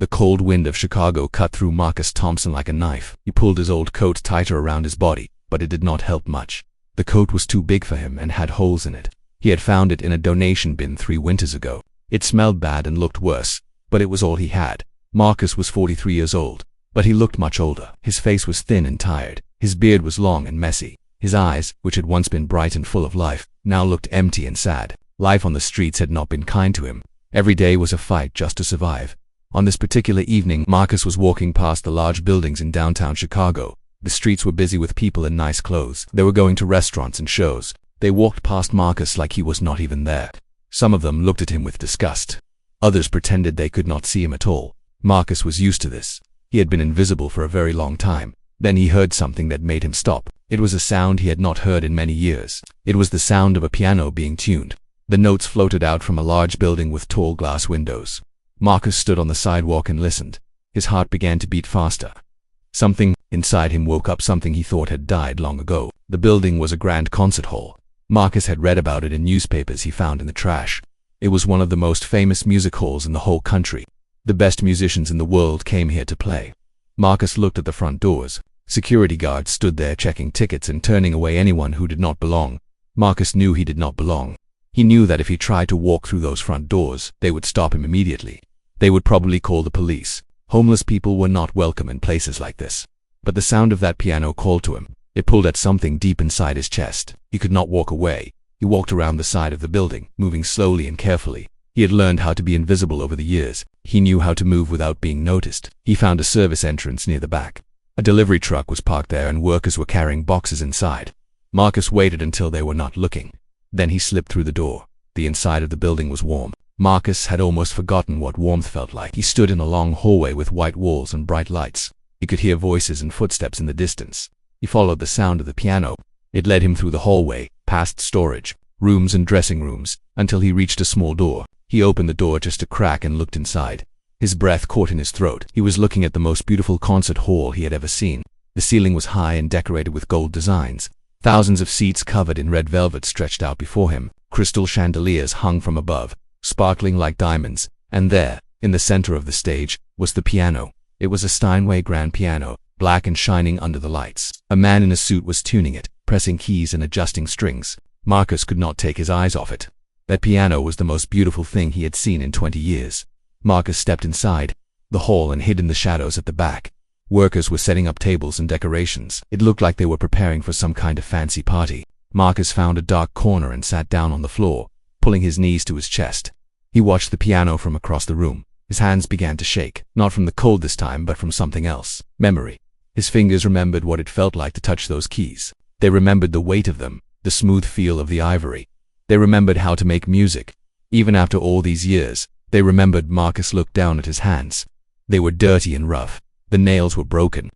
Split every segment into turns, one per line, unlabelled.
The cold wind of Chicago cut through Marcus Thompson like a knife. He pulled his old coat tighter around his body, but it did not help much. The coat was too big for him and had holes in it. He had found it in a donation bin 3 winters ago. It smelled bad and looked worse, but it was all he had. Marcus was 43 years old, but he looked much older. His face was thin and tired. His beard was long and messy. His eyes, which had once been bright and full of life, now looked empty and sad. Life on the streets had not been kind to him. Every day was a fight just to survive. On this particular evening, Marcus was walking past the large buildings in downtown Chicago. The streets were busy with people in nice clothes. They were going to restaurants and shows. They walked past Marcus like he was not even there. Some of them looked at him with disgust. Others pretended they could not see him at all. Marcus was used to this. He had been invisible for a very long time. Then he heard something that made him stop. It was a sound he had not heard in many years. It was the sound of a piano being tuned. The notes floated out from a large building with tall glass windows. Marcus stood on the sidewalk and listened. His heart began to beat faster. Something inside him woke up, something he thought had died long ago. The building was a grand concert hall. Marcus had read about it in newspapers he found in the trash. It was one of the most famous music halls in the whole country. The best musicians in the world came here to play. Marcus looked at the front doors. Security guards stood there checking tickets and turning away anyone who did not belong. Marcus knew he did not belong. He knew that if he tried to walk through those front doors, they would stop him immediately. They would probably call the police. Homeless people were not welcome in places like this. But the sound of that piano called to him. It pulled at something deep inside his chest. He could not walk away. He walked around the side of the building, moving slowly and carefully. He had learned how to be invisible over the years. He knew how to move without being noticed. He found a service entrance near the back. A delivery truck was parked there and workers were carrying boxes inside. Marcus waited until they were not looking. Then he slipped through the door. The inside of the building was warm. Marcus had almost forgotten what warmth felt like. He stood in a long hallway with white walls and bright lights. He could hear voices and footsteps in the distance. He followed the sound of the piano. It led him through the hallway, past storage, rooms and dressing rooms, until he reached a small door. He opened the door just a crack and looked inside. His breath caught in his throat. He was looking at the most beautiful concert hall he had ever seen. The ceiling was high and decorated with gold designs. Thousands of seats covered in red velvet stretched out before him. Crystal chandeliers hung from above, sparkling like diamonds. And there, in the center of the stage, was the piano. It was a Steinway grand piano, black and shining under the lights. A man in a suit was tuning it, pressing keys and adjusting strings. Marcus could not take his eyes off it. That piano was the most beautiful thing he had seen in 20 years. Marcus stepped inside the hall and hid in the shadows at the back. Workers were setting up tables and decorations. It looked like they were preparing for some kind of fancy party. Marcus found a dark corner and sat down on the floor, pulling his knees to his chest. He watched the piano from across the room. His hands began to shake, not from the cold this time, but from something else. Memory. His fingers remembered what it felt like to touch those keys. They remembered the weight of them, the smooth feel of the ivory. They remembered how to make music. Even after all these years, they remembered. Marcus looked down at his hands. They were dirty and rough. The nails were broken.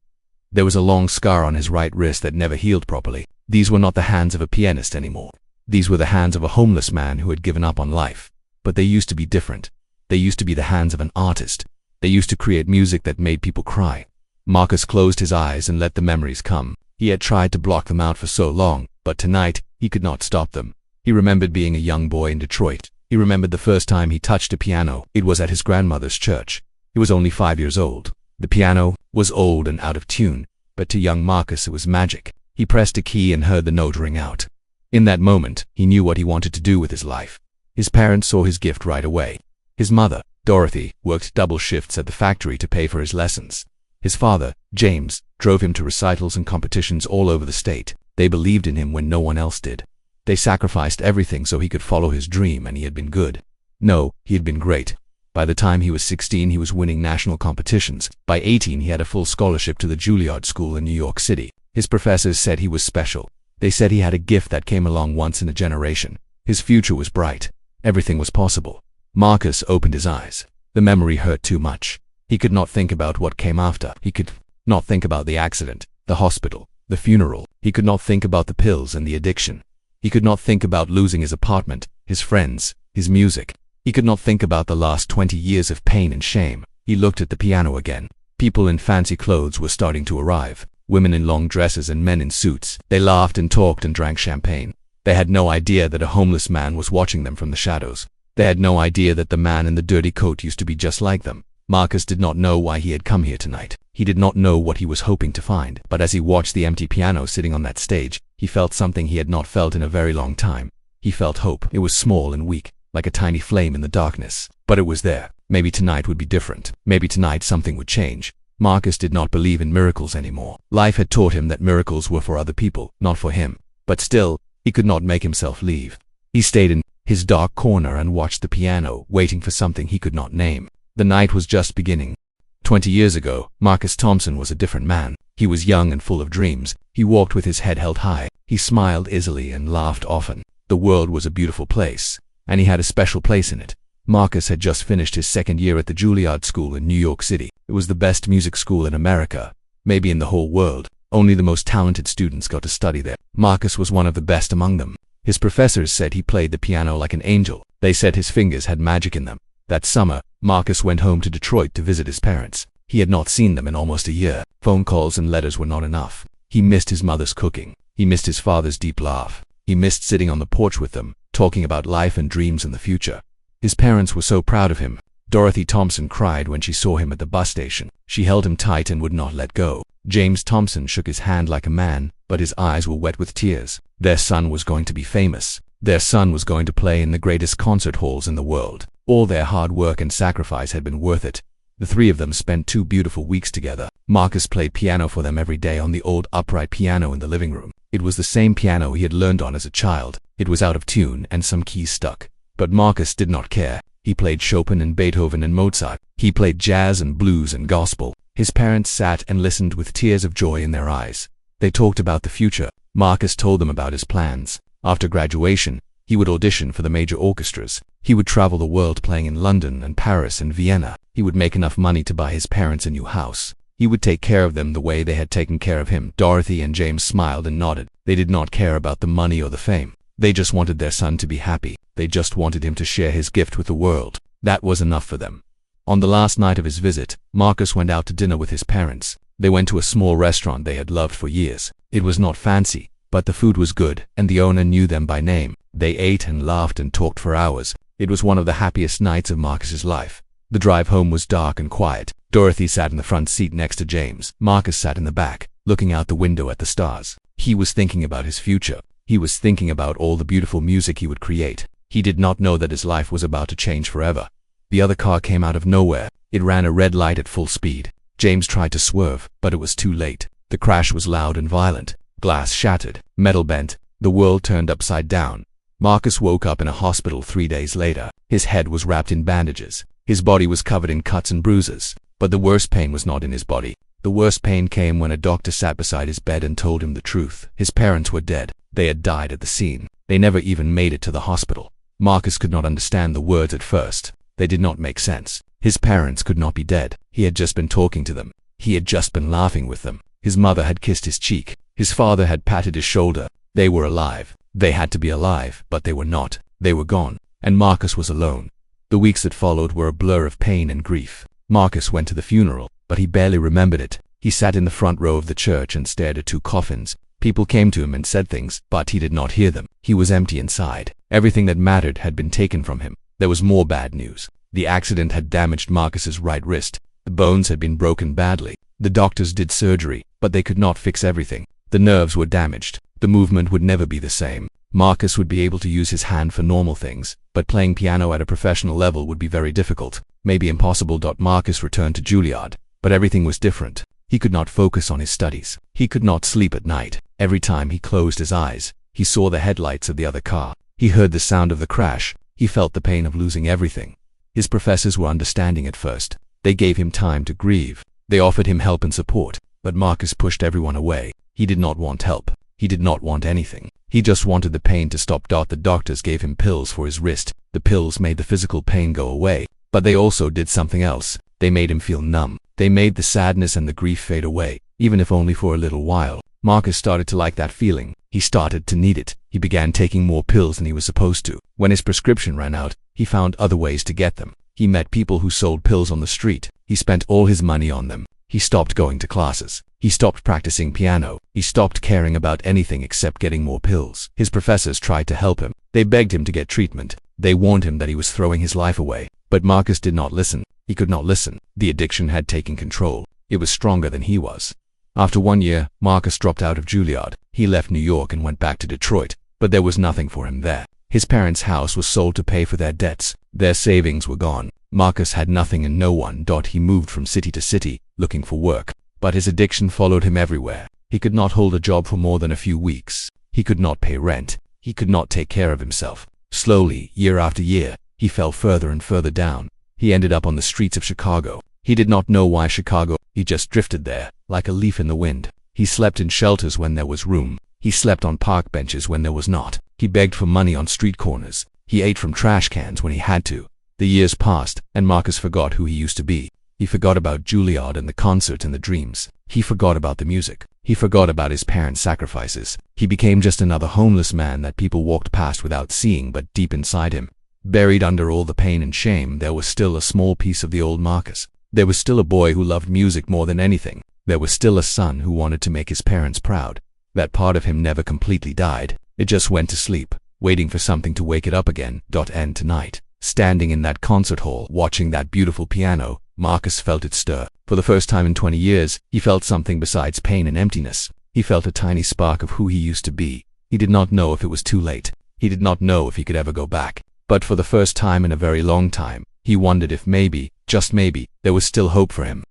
There was a long scar on his right wrist that never healed properly. These were not the hands of a pianist anymore. These were the hands of a homeless man who had given up on life. But they used to be different. They used to be the hands of an artist. They used to create music that made people cry. Marcus closed his eyes and let the memories come. He had tried to block them out for so long, but tonight, he could not stop them. He remembered being a young boy in Detroit. He remembered the first time he touched a piano. It was at his grandmother's church. He was only 5 years old. The piano was old and out of tune, but to young Marcus it was magic. He pressed a key and heard the note ring out. In that moment, he knew what he wanted to do with his life. His parents saw his gift right away. His mother, Dorothy, worked double shifts at the factory to pay for his lessons. His father, James, drove him to recitals and competitions all over the state. They believed in him when no one else did. They sacrificed everything so he could follow his dream, and he had been good. No, he had been great. By the time he was 16, he was winning national competitions. By 18, he had a full scholarship to the Juilliard School in New York City. His professors said he was special. They said he had a gift that came along once in a generation. His future was bright. Everything was possible. Marcus opened his eyes. The memory hurt too much. He could not think about what came after. He could not think about the accident, the hospital, the funeral. He could not think about the pills and the addiction. He could not think about losing his apartment, his friends, his music. He could not think about the last 20 years of pain and shame. He looked at the piano again. People in fancy clothes were starting to arrive. Women in long dresses and men in suits. They laughed and talked and drank champagne. They had no idea that a homeless man was watching them from the shadows. They had no idea that the man in the dirty coat used to be just like them. Marcus did not know why he had come here tonight. He did not know what he was hoping to find, but as he watched the empty piano sitting on that stage, he felt something he had not felt in a very long time. He felt hope. It was small and weak, like a tiny flame in the darkness, but it was there. Maybe tonight would be different. Maybe tonight something would change. Marcus did not believe in miracles anymore. Life had taught him that miracles were for other people, not for him. But still, he could not make himself leave. He stayed in his dark corner and watched the piano, waiting for something he could not name. The night was just beginning. 20 years ago, Marcus Thompson was a different man. He was young and full of dreams. He walked with his head held high. He smiled easily and laughed often. The world was a beautiful place, and he had a special place in it. Marcus had just finished his second year at the Juilliard School in New York City. It was the best music school in America, maybe in the whole world. Only the most talented students got to study there. Marcus was one of the best among them. His professors said he played the piano like an angel. They said his fingers had magic in them. That summer, Marcus went home to Detroit to visit his parents. He had not seen them in almost a year. Phone calls and letters were not enough. He missed his mother's cooking. He missed his father's deep laugh. He missed sitting on the porch with them, talking about life and dreams in the future. His parents were so proud of him. Dorothy Thompson cried when she saw him at the bus station. She held him tight and would not let go. James Thompson shook his hand like a man, but his eyes were wet with tears. Their son was going to be famous. Their son was going to play in the greatest concert halls in the world. All their hard work and sacrifice had been worth it. The three of them spent 2 beautiful weeks together. Marcus played piano for them every day on the old upright piano in the living room. It was the same piano he had learned on as a child. It was out of tune and some keys stuck. But Marcus did not care. He played Chopin and Beethoven and Mozart. He played jazz and blues and gospel. His parents sat and listened with tears of joy in their eyes. They talked about the future. Marcus told them about his plans. After graduation, he would audition for the major orchestras. He would travel the world playing in London and Paris and Vienna. He would make enough money to buy his parents a new house. He would take care of them the way they had taken care of him. Dorothy and James smiled and nodded. They did not care about the money or the fame. They just wanted their son to be happy. They just wanted him to share his gift with the world. That was enough for them. On the last night of his visit, Marcus went out to dinner with his parents. They went to a small restaurant they had loved for years. It was not fancy, but the food was good, and the owner knew them by name. They ate and laughed and talked for hours. It was one of the happiest nights of Marcus's life. The drive home was dark and quiet. Dorothy sat in the front seat next to James. Marcus sat in the back, looking out the window at the stars. He was thinking about his future. He was thinking about all the beautiful music he would create. He did not know that his life was about to change forever. The other car came out of nowhere. It ran a red light at full speed. James tried to swerve, but it was too late. The crash was loud and violent. Glass shattered, metal bent. The world turned upside down. Marcus woke up in a hospital 3 days later. His head was wrapped in bandages. His body was covered in cuts and bruises. But the worst pain was not in his body. The worst pain came when a doctor sat beside his bed and told him the truth. His parents were dead. They had died at the scene. They never even made it to the hospital. Marcus could not understand the words at first. They did not make sense. His parents could not be dead. He had just been talking to them. He had just been laughing with them. His mother had kissed his cheek. His father had patted his shoulder. They were alive. They had to be alive, but they were not. They were gone. And Marcus was alone. The weeks that followed were a blur of pain and grief. Marcus went to the funeral, but he barely remembered it. He sat in the front row of the church and stared at 2 coffins. People came to him and said things, but he did not hear them. He was empty inside. Everything that mattered had been taken from him. There was more bad news. The accident had damaged Marcus's right wrist. The bones had been broken badly. The doctors did surgery, but they could not fix everything. The nerves were damaged. The movement would never be the same. Marcus would be able to use his hand for normal things, but playing piano at a professional level would be very difficult, maybe impossible. Marcus returned to Juilliard, but everything was different. He could not focus on his studies. He could not sleep at night. Every time he closed his eyes, he saw the headlights of the other car. He heard the sound of the crash. He felt the pain of losing everything. His professors were understanding at first. They gave him time to grieve. They offered him help and support, but Marcus pushed everyone away. He did not want help. He did not want anything. He just wanted the pain to stop. The doctors gave him pills for his wrist. The pills made the physical pain go away, but they also did something else. They made him feel numb. They made the sadness and the grief fade away, even if only for a little while. Marcus started to like that feeling. He started to need it. He began taking more pills than he was supposed to. When his prescription ran out, he found other ways to get them. He met people who sold pills on the street. He spent all his money on them. He stopped going to classes. He stopped practicing piano. He stopped caring about anything except getting more pills. His professors tried to help him. They begged him to get treatment. They warned him that he was throwing his life away. But Marcus did not listen. He could not listen. The addiction had taken control. It was stronger than he was. After 1 year, Marcus dropped out of Juilliard. He left New York and went back to Detroit, but there was nothing for him there. His parents' house was sold to pay for their debts. Their savings were gone. Marcus had nothing and no one. He moved from city to city, looking for work. But his addiction followed him everywhere. He could not hold a job for more than a few weeks. He could not pay rent. He could not take care of himself. Slowly, year after year, he fell further and further down. He ended up on the streets of Chicago. He did not know why Chicago. He just drifted there, like a leaf in the wind. He slept in shelters when there was room. He slept on park benches when there was not. He begged for money on street corners. He ate from trash cans when he had to. The years passed, and Marcus forgot who he used to be. He forgot about Juilliard and the concert and the dreams. He forgot about the music. He forgot about his parents' sacrifices. He became just another homeless man that people walked past without seeing, but deep inside him, buried under all the pain and shame, there was still a small piece of the old Marcus. There was still a boy who loved music more than anything. There was still a son who wanted to make his parents proud. That part of him never completely died. It just went to sleep, waiting for something to wake it up again. And tonight, standing in that concert hall, watching that beautiful piano, Marcus felt it stir. For the first time in 20 years, he felt something besides pain and emptiness. He felt a tiny spark of who he used to be. He did not know if it was too late. He did not know if he could ever go back. But for the first time in a very long time, he wondered if maybe, just maybe, there was still hope for him.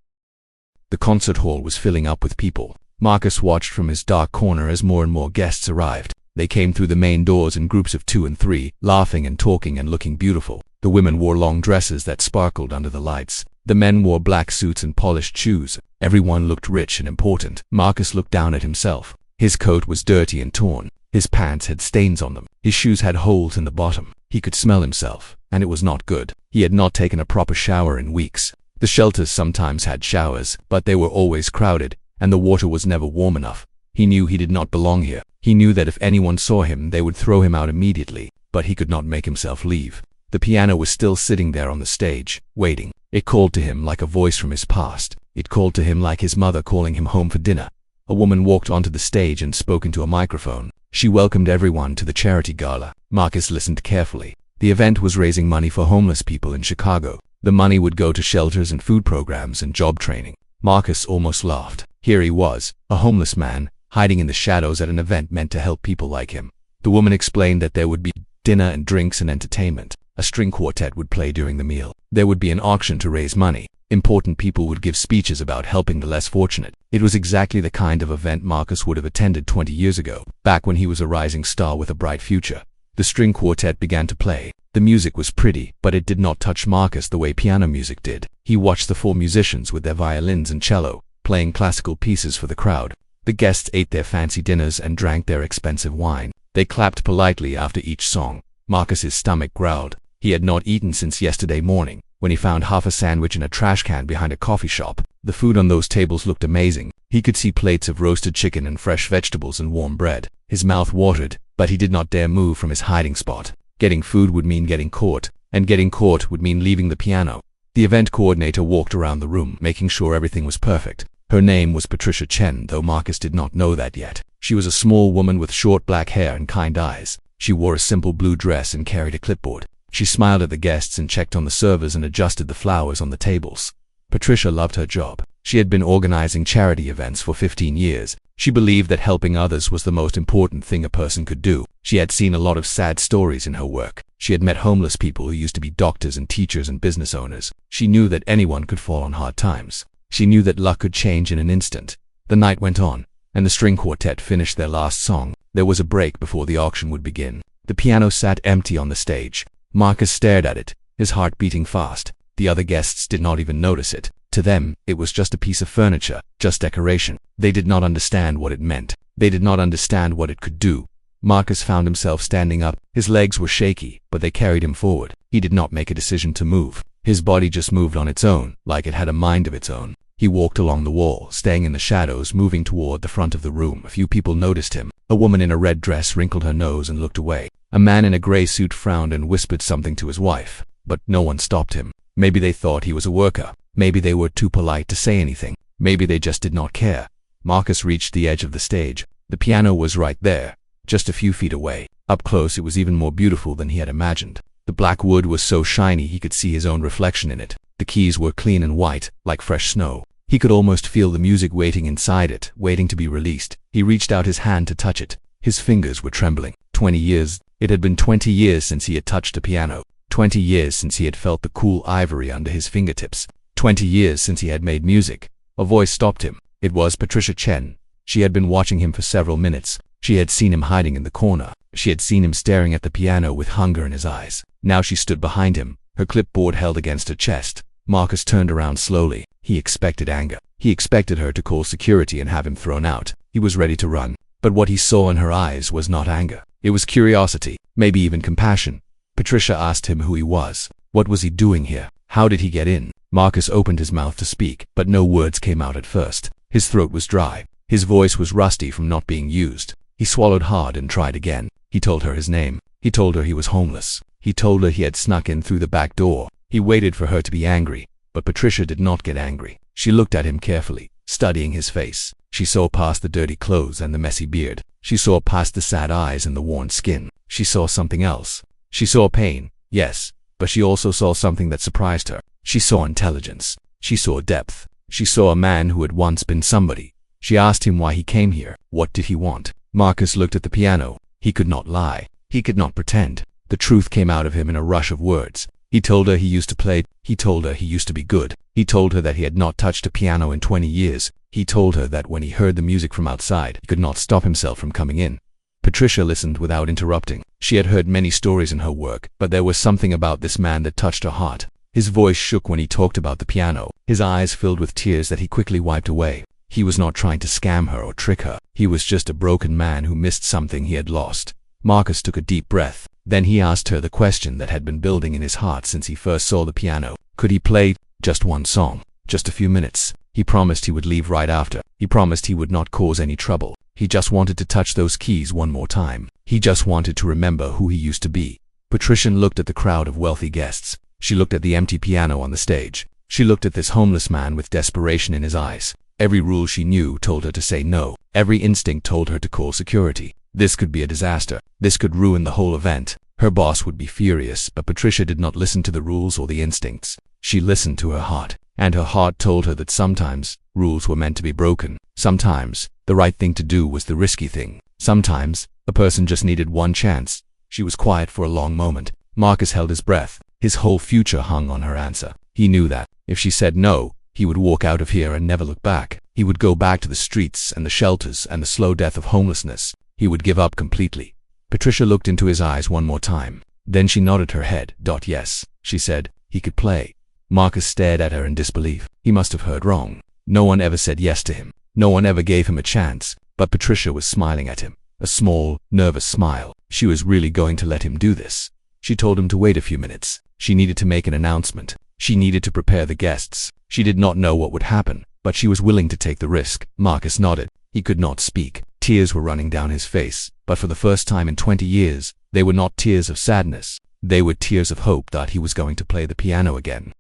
The concert hall was filling up with people. Marcus watched from his dark corner as more and more guests arrived. They came through the main doors in groups of 2 and 3, laughing and talking and looking beautiful. The women wore long dresses that sparkled under the lights. The men wore black suits and polished shoes. Everyone looked rich and important. Marcus looked down at himself. His coat was dirty and torn. His pants had stains on them. His shoes had holes in the bottom. He could smell himself, and it was not good. He had not taken a proper shower in weeks. The shelters sometimes had showers, but they were always crowded, and the water was never warm enough. He knew he did not belong here. He knew that if anyone saw him, they would throw him out immediately, but he could not make himself leave. The piano was still sitting there on the stage, waiting. It called to him like a voice from his past. It called to him like his mother calling him home for dinner. A woman walked onto the stage and spoke into a microphone. She welcomed everyone to the charity gala. Marcus listened carefully. The event was raising money for homeless people in Chicago. The money would go to shelters and food programs and job training. Marcus almost laughed. Here he was, a homeless man, hiding in the shadows at an event meant to help people like him. The woman explained that there would be dinner and drinks and entertainment. A string quartet would play during the meal. There would be an auction to raise money. Important people would give speeches about helping the less fortunate. It was exactly the kind of event Marcus would have attended 20 years ago, back when he was a rising star with a bright future. The string quartet began to play. The music was pretty, but it did not touch Marcus the way piano music did. He watched the 4 musicians with their violins and cello, playing classical pieces for the crowd. The guests ate their fancy dinners and drank their expensive wine. They clapped politely after each song. Marcus's stomach growled. He had not eaten since yesterday morning, when he found half a sandwich in a trash can behind a coffee shop. The food on those tables looked amazing. He could see plates of roasted chicken and fresh vegetables and warm bread. His mouth watered, but he did not dare move from his hiding spot. Getting food would mean getting caught, and getting caught would mean leaving the piano. The event coordinator walked around the room, making sure everything was perfect. Her name was Patricia Chen, though Marcus did not know that yet. She was a small woman with short black hair and kind eyes. She wore a simple blue dress and carried a clipboard. She smiled at the guests and checked on the servers and adjusted the flowers on the tables. Patricia loved her job. She had been organizing charity events for 15 years. She believed that helping others was the most important thing a person could do. She had seen a lot of sad stories in her work. She had met homeless people who used to be doctors and teachers and business owners. She knew that anyone could fall on hard times. She knew that luck could change in an instant. The night went on, and the string quartet finished their last song. There was a break before the auction would begin. The piano sat empty on the stage. Marcus stared at it, his heart beating fast. The other guests did not even notice it. To them, it was just a piece of furniture, just decoration. They did not understand what it meant. They did not understand what it could do. Marcus found himself standing up. His legs were shaky, but they carried him forward. He did not make a decision to move. His body just moved on its own, like it had a mind of its own. He walked along the wall, staying in the shadows, moving toward the front of the room. A few people noticed him. A woman in a red dress wrinkled her nose and looked away. A man in a gray suit frowned and whispered something to his wife, but no one stopped him. Maybe they thought he was a worker. Maybe they were too polite to say anything. Maybe they just did not care. Marcus reached the edge of the stage. The piano was right there, just a few feet away. Up close, it was even more beautiful than he had imagined. The black wood was so shiny he could see his own reflection in it. The keys were clean and white, like fresh snow. He could almost feel the music waiting inside it, waiting to be released. He reached out his hand to touch it. His fingers were trembling. 20 years. It had been 20 years since he had touched a piano. 20 years since he had felt the cool ivory under his fingertips. 20 years since he had made music. A voice stopped him. It was Patricia Chen. She had been watching him for several minutes. She had seen him hiding in the corner. She had seen him staring at the piano with hunger in his eyes. Now she stood behind him, her clipboard held against her chest. Marcus turned around slowly. He expected anger. He expected her to call security and have him thrown out. He was ready to run. But what he saw in her eyes was not anger. It was curiosity, maybe even compassion. Patricia asked him who he was. What was he doing here? How did he get in? Marcus opened his mouth to speak, but no words came out at first. His throat was dry. His voice was rusty from not being used. He swallowed hard and tried again. He told her his name. He told her he was homeless. He told her he had snuck in through the back door. He waited for her to be angry, but Patricia did not get angry. She looked at him carefully, studying his face. She saw past the dirty clothes and the messy beard. She saw past the sad eyes and the worn skin. She saw something else. She saw pain, yes, but she also saw something that surprised her. She saw intelligence. She saw depth. She saw a man who had once been somebody. She asked him why he came here. What did he want? Marcus looked at the piano. He could not lie. He could not pretend. The truth came out of him in a rush of words. He told her he used to play. He told her he used to be good. He told her that he had not touched a piano in 20 years. He told her that when he heard the music from outside, he could not stop himself from coming in. Patricia listened without interrupting. She had heard many stories in her work, but there was something about this man that touched her heart. His voice shook when he talked about the piano. His eyes filled with tears that he quickly wiped away. He was not trying to scam her or trick her. He was just a broken man who missed something he had lost. Marcus took a deep breath. Then he asked her the question that had been building in his heart since he first saw the piano. Could he play just one song? Just a few minutes. He promised he would leave right after. He promised he would not cause any trouble. He just wanted to touch those keys one more time. He just wanted to remember who he used to be. Patricia looked at the crowd of wealthy guests. She looked at the empty piano on the stage. She looked at this homeless man with desperation in his eyes. Every rule she knew told her to say no. Every instinct told her to call security. This could be a disaster. This could ruin the whole event. Her boss would be furious, but Patricia did not listen to the rules or the instincts. She listened to her heart, and her heart told her that sometimes rules were meant to be broken. Sometimes the right thing to do was the risky thing. Sometimes a person just needed one chance. She was quiet for a long moment. Marcus held his breath. His whole future hung on her answer. He knew that if she said no, he would walk out of here and never look back. He would go back to the streets and the shelters and the slow death of homelessness. He would give up completely. Patricia looked into his eyes one more time. Then she nodded her head. Yes, she said. He could play. Marcus stared at her in disbelief. He must have heard wrong. No one ever said yes to him. No one ever gave him a chance. But Patricia was smiling at him. A small, nervous smile. She was really going to let him do this. She told him to wait a few minutes. She needed to make an announcement. She needed to prepare the guests. She did not know what would happen, but she was willing to take the risk. Marcus nodded. He could not speak. Tears were running down his face, but for the first time in 20 years, they were not tears of sadness. They were tears of hope that he was going to play the piano again.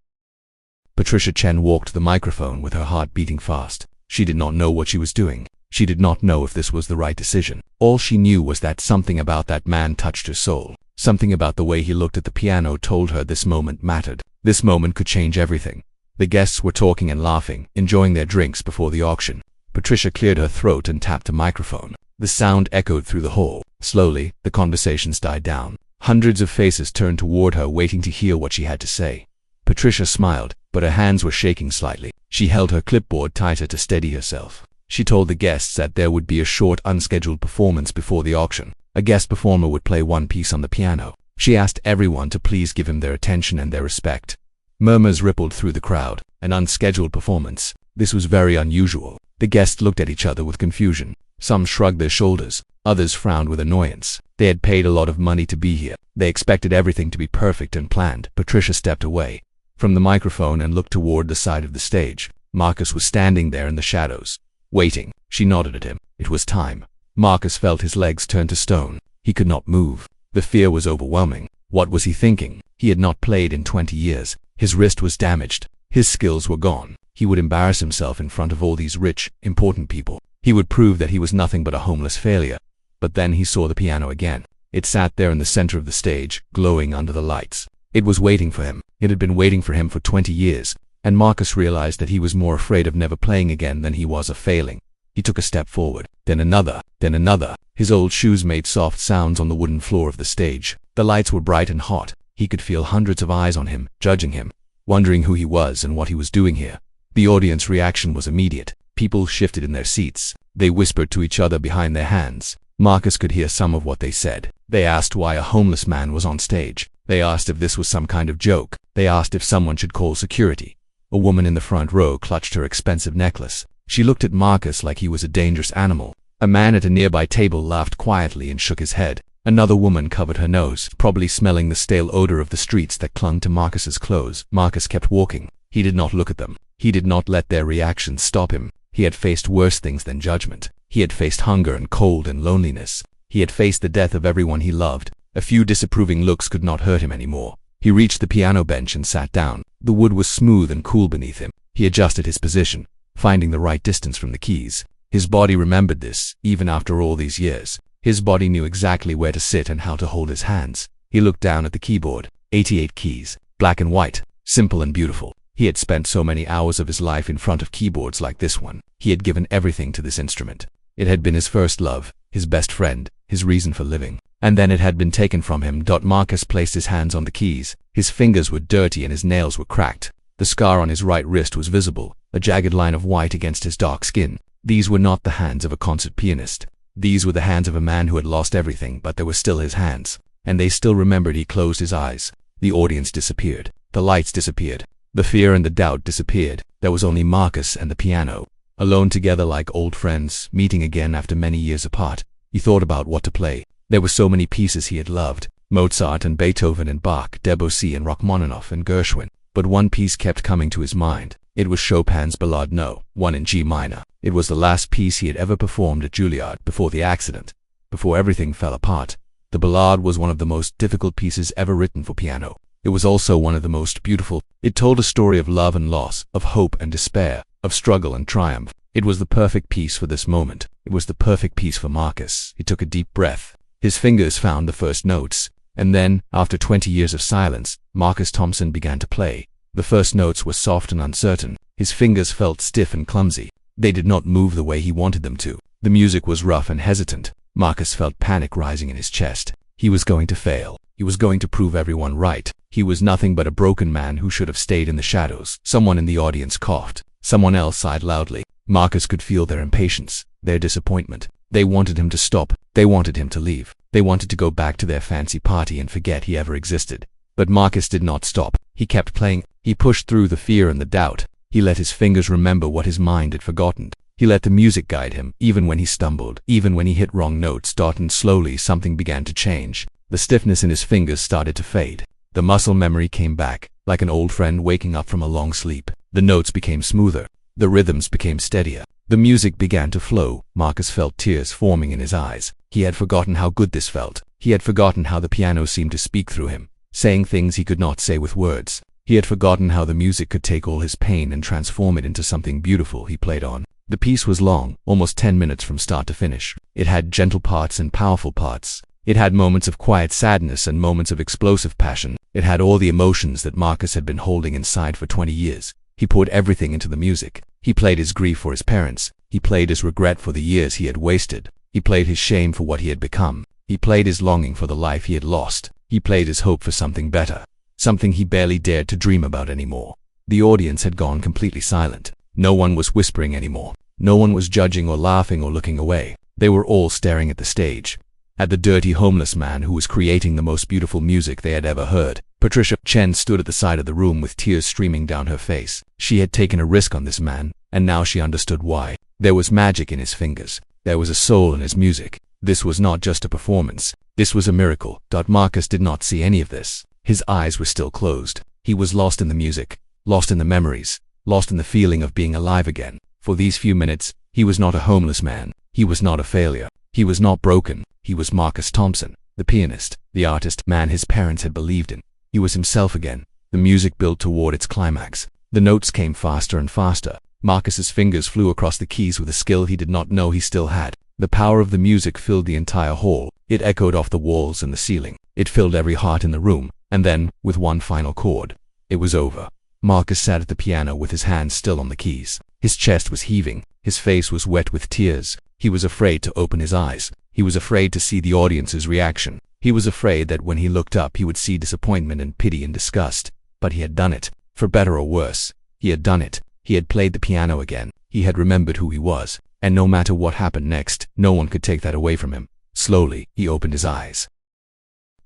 Patricia Chen walked to the microphone with her heart beating fast. She did not know what she was doing. She did not know if this was the right decision. All she knew was that something about that man touched her soul. Something about the way he looked at the piano told her this moment mattered. This moment could change everything. The guests were talking and laughing, enjoying their drinks before the auction. Patricia cleared her throat and tapped a microphone. The sound echoed through the hall. Slowly, the conversations died down. Hundreds of faces turned toward her, waiting to hear what she had to say. Patricia smiled, but her hands were shaking slightly. She held her clipboard tighter to steady herself. She told the guests that there would be a short, unscheduled performance before the auction. A guest performer would play one piece on the piano. She asked everyone to please give him their attention and their respect. Murmurs rippled through the crowd. An unscheduled performance. This was very unusual. The guests looked at each other with confusion. Some shrugged their shoulders. Others frowned with annoyance. They had paid a lot of money to be here. They expected everything to be perfect and planned. Patricia stepped away from the microphone and looked toward the side of the stage. Marcus was standing there in the shadows, waiting. She nodded at him. It was time. Marcus felt his legs turn to stone. He could not move. The fear was overwhelming. What was he thinking? He had not played in 20 years. His wrist was damaged. His skills were gone. He would embarrass himself in front of all these rich, important people. He would prove that he was nothing but a homeless failure. But then he saw the piano again. It sat there in the center of the stage, glowing under the lights. It was waiting for him. It had been waiting for him for 20 years, and Marcus realized that he was more afraid of never playing again than he was of failing. He took a step forward, then another, then another. His old shoes made soft sounds on the wooden floor of the stage. The lights were bright and hot. He could feel hundreds of eyes on him, judging him, wondering who he was and what he was doing here. The audience reaction was immediate. People shifted in their seats. They whispered to each other behind their hands. Marcus could hear some of what they said. They asked why a homeless man was on stage. They asked if this was some kind of joke. They asked if someone should call security. A woman in the front row clutched her expensive necklace. She looked at Marcus like he was a dangerous animal. A man at a nearby table laughed quietly and shook his head. Another woman covered her nose, probably smelling the stale odor of the streets that clung to Marcus's clothes. Marcus kept walking. He did not look at them. He did not let their reactions stop him. He had faced worse things than judgment. He had faced hunger and cold and loneliness. He had faced the death of everyone he loved. A few disapproving looks could not hurt him anymore. He reached the piano bench and sat down. The wood was smooth and cool beneath him. He adjusted his position, finding the right distance from the keys. His body remembered this, even after all these years. His body knew exactly where to sit and how to hold his hands. He looked down at the keyboard. 88 keys, black and white, simple and beautiful. He had spent so many hours of his life in front of keyboards like this one. He had given everything to this instrument. It had been his first love, his best friend, his reason for living. And then it had been taken from him. Marcus placed his hands on the keys. His fingers were dirty and his nails were cracked. The scar on his right wrist was visible, a jagged line of white against his dark skin. These were not the hands of a concert pianist. These were the hands of a man who had lost everything, but they were still his hands. And they still remembered. He closed his eyes. The audience disappeared. The lights disappeared. The fear and the doubt disappeared. There was only Marcus and the piano, alone together like old friends, meeting again after many years apart. He thought about what to play. There were so many pieces he had loved, Mozart and Beethoven and Bach, Debussy and Rachmaninoff and Gershwin. But one piece kept coming to his mind. It was Chopin's Ballade No. 1 in G minor. It was the last piece he had ever performed at Juilliard before the accident, before everything fell apart. The ballade was one of the most difficult pieces ever written for piano. It was also one of the most beautiful. It told a story of love and loss, of hope and despair, of struggle and triumph. It was the perfect piece for this moment. It was the perfect piece for Marcus. He took a deep breath. His fingers found the first notes. And then, after 20 years of silence, Marcus Thompson began to play. The first notes were soft and uncertain. His fingers felt stiff and clumsy. They did not move the way he wanted them to. The music was rough and hesitant. Marcus felt panic rising in his chest. He was going to fail. He was going to prove everyone right. He was nothing but a broken man who should have stayed in the shadows. Someone in the audience coughed. Someone else sighed loudly. Marcus could feel their impatience, their disappointment. They wanted him to stop. They wanted him to leave. They wanted to go back to their fancy party and forget he ever existed. But Marcus did not stop. He kept playing. He pushed through the fear and the doubt. He let his fingers remember what his mind had forgotten. He let the music guide him, even when he stumbled, even when he hit wrong notes. And slowly something began to change. The stiffness in his fingers started to fade. The muscle memory came back, like an old friend waking up from a long sleep. The notes became smoother. The rhythms became steadier. The music began to flow. Marcus felt tears forming in his eyes. He had forgotten how good this felt. He had forgotten how the piano seemed to speak through him, saying things he could not say with words. He had forgotten how the music could take all his pain and transform it into something beautiful. He played on. The piece was long, almost 10 minutes from start to finish. It had gentle parts and powerful parts. It had moments of quiet sadness and moments of explosive passion. It had all the emotions that Marcus had been holding inside for 20 years. He poured everything into the music. He played his grief for his parents. He played his regret for the years he had wasted. He played his shame for what he had become. He played his longing for the life he had lost. He played his hope for something better, something he barely dared to dream about anymore. The audience had gone completely silent. No one was whispering anymore. No one was judging or laughing or looking away. They were all staring at the stage, at the dirty homeless man who was creating the most beautiful music they had ever heard. Patricia Chen stood at the side of the room with tears streaming down her face. She had taken a risk on this man, and now she understood why. There was magic in his fingers. There was a soul in his music. This was not just a performance. This was a miracle. Marcus did not see any of this. His eyes were still closed. He was lost in the music, lost in the memories, lost in the feeling of being alive again. For these few minutes, he was not a homeless man. He was not a failure. He was not broken. He was Marcus Thompson, the pianist, the artist, man his parents had believed in. He was himself again. The music built toward its climax. The notes came faster and faster. Marcus's fingers flew across the keys with a skill he did not know he still had. The power of the music filled the entire hall. It echoed off the walls and the ceiling. It filled every heart in the room. And then, with one final chord, it was over. Marcus sat at the piano with his hands still on the keys. His chest was heaving. His face was wet with tears. He was afraid to open his eyes. He was afraid to see the audience's reaction. He was afraid that when he looked up he would see disappointment and pity and disgust. But he had done it. For better or worse, he had done it. He had played the piano again. He had remembered who he was. And no matter what happened next, no one could take that away from him. Slowly, he opened his eyes.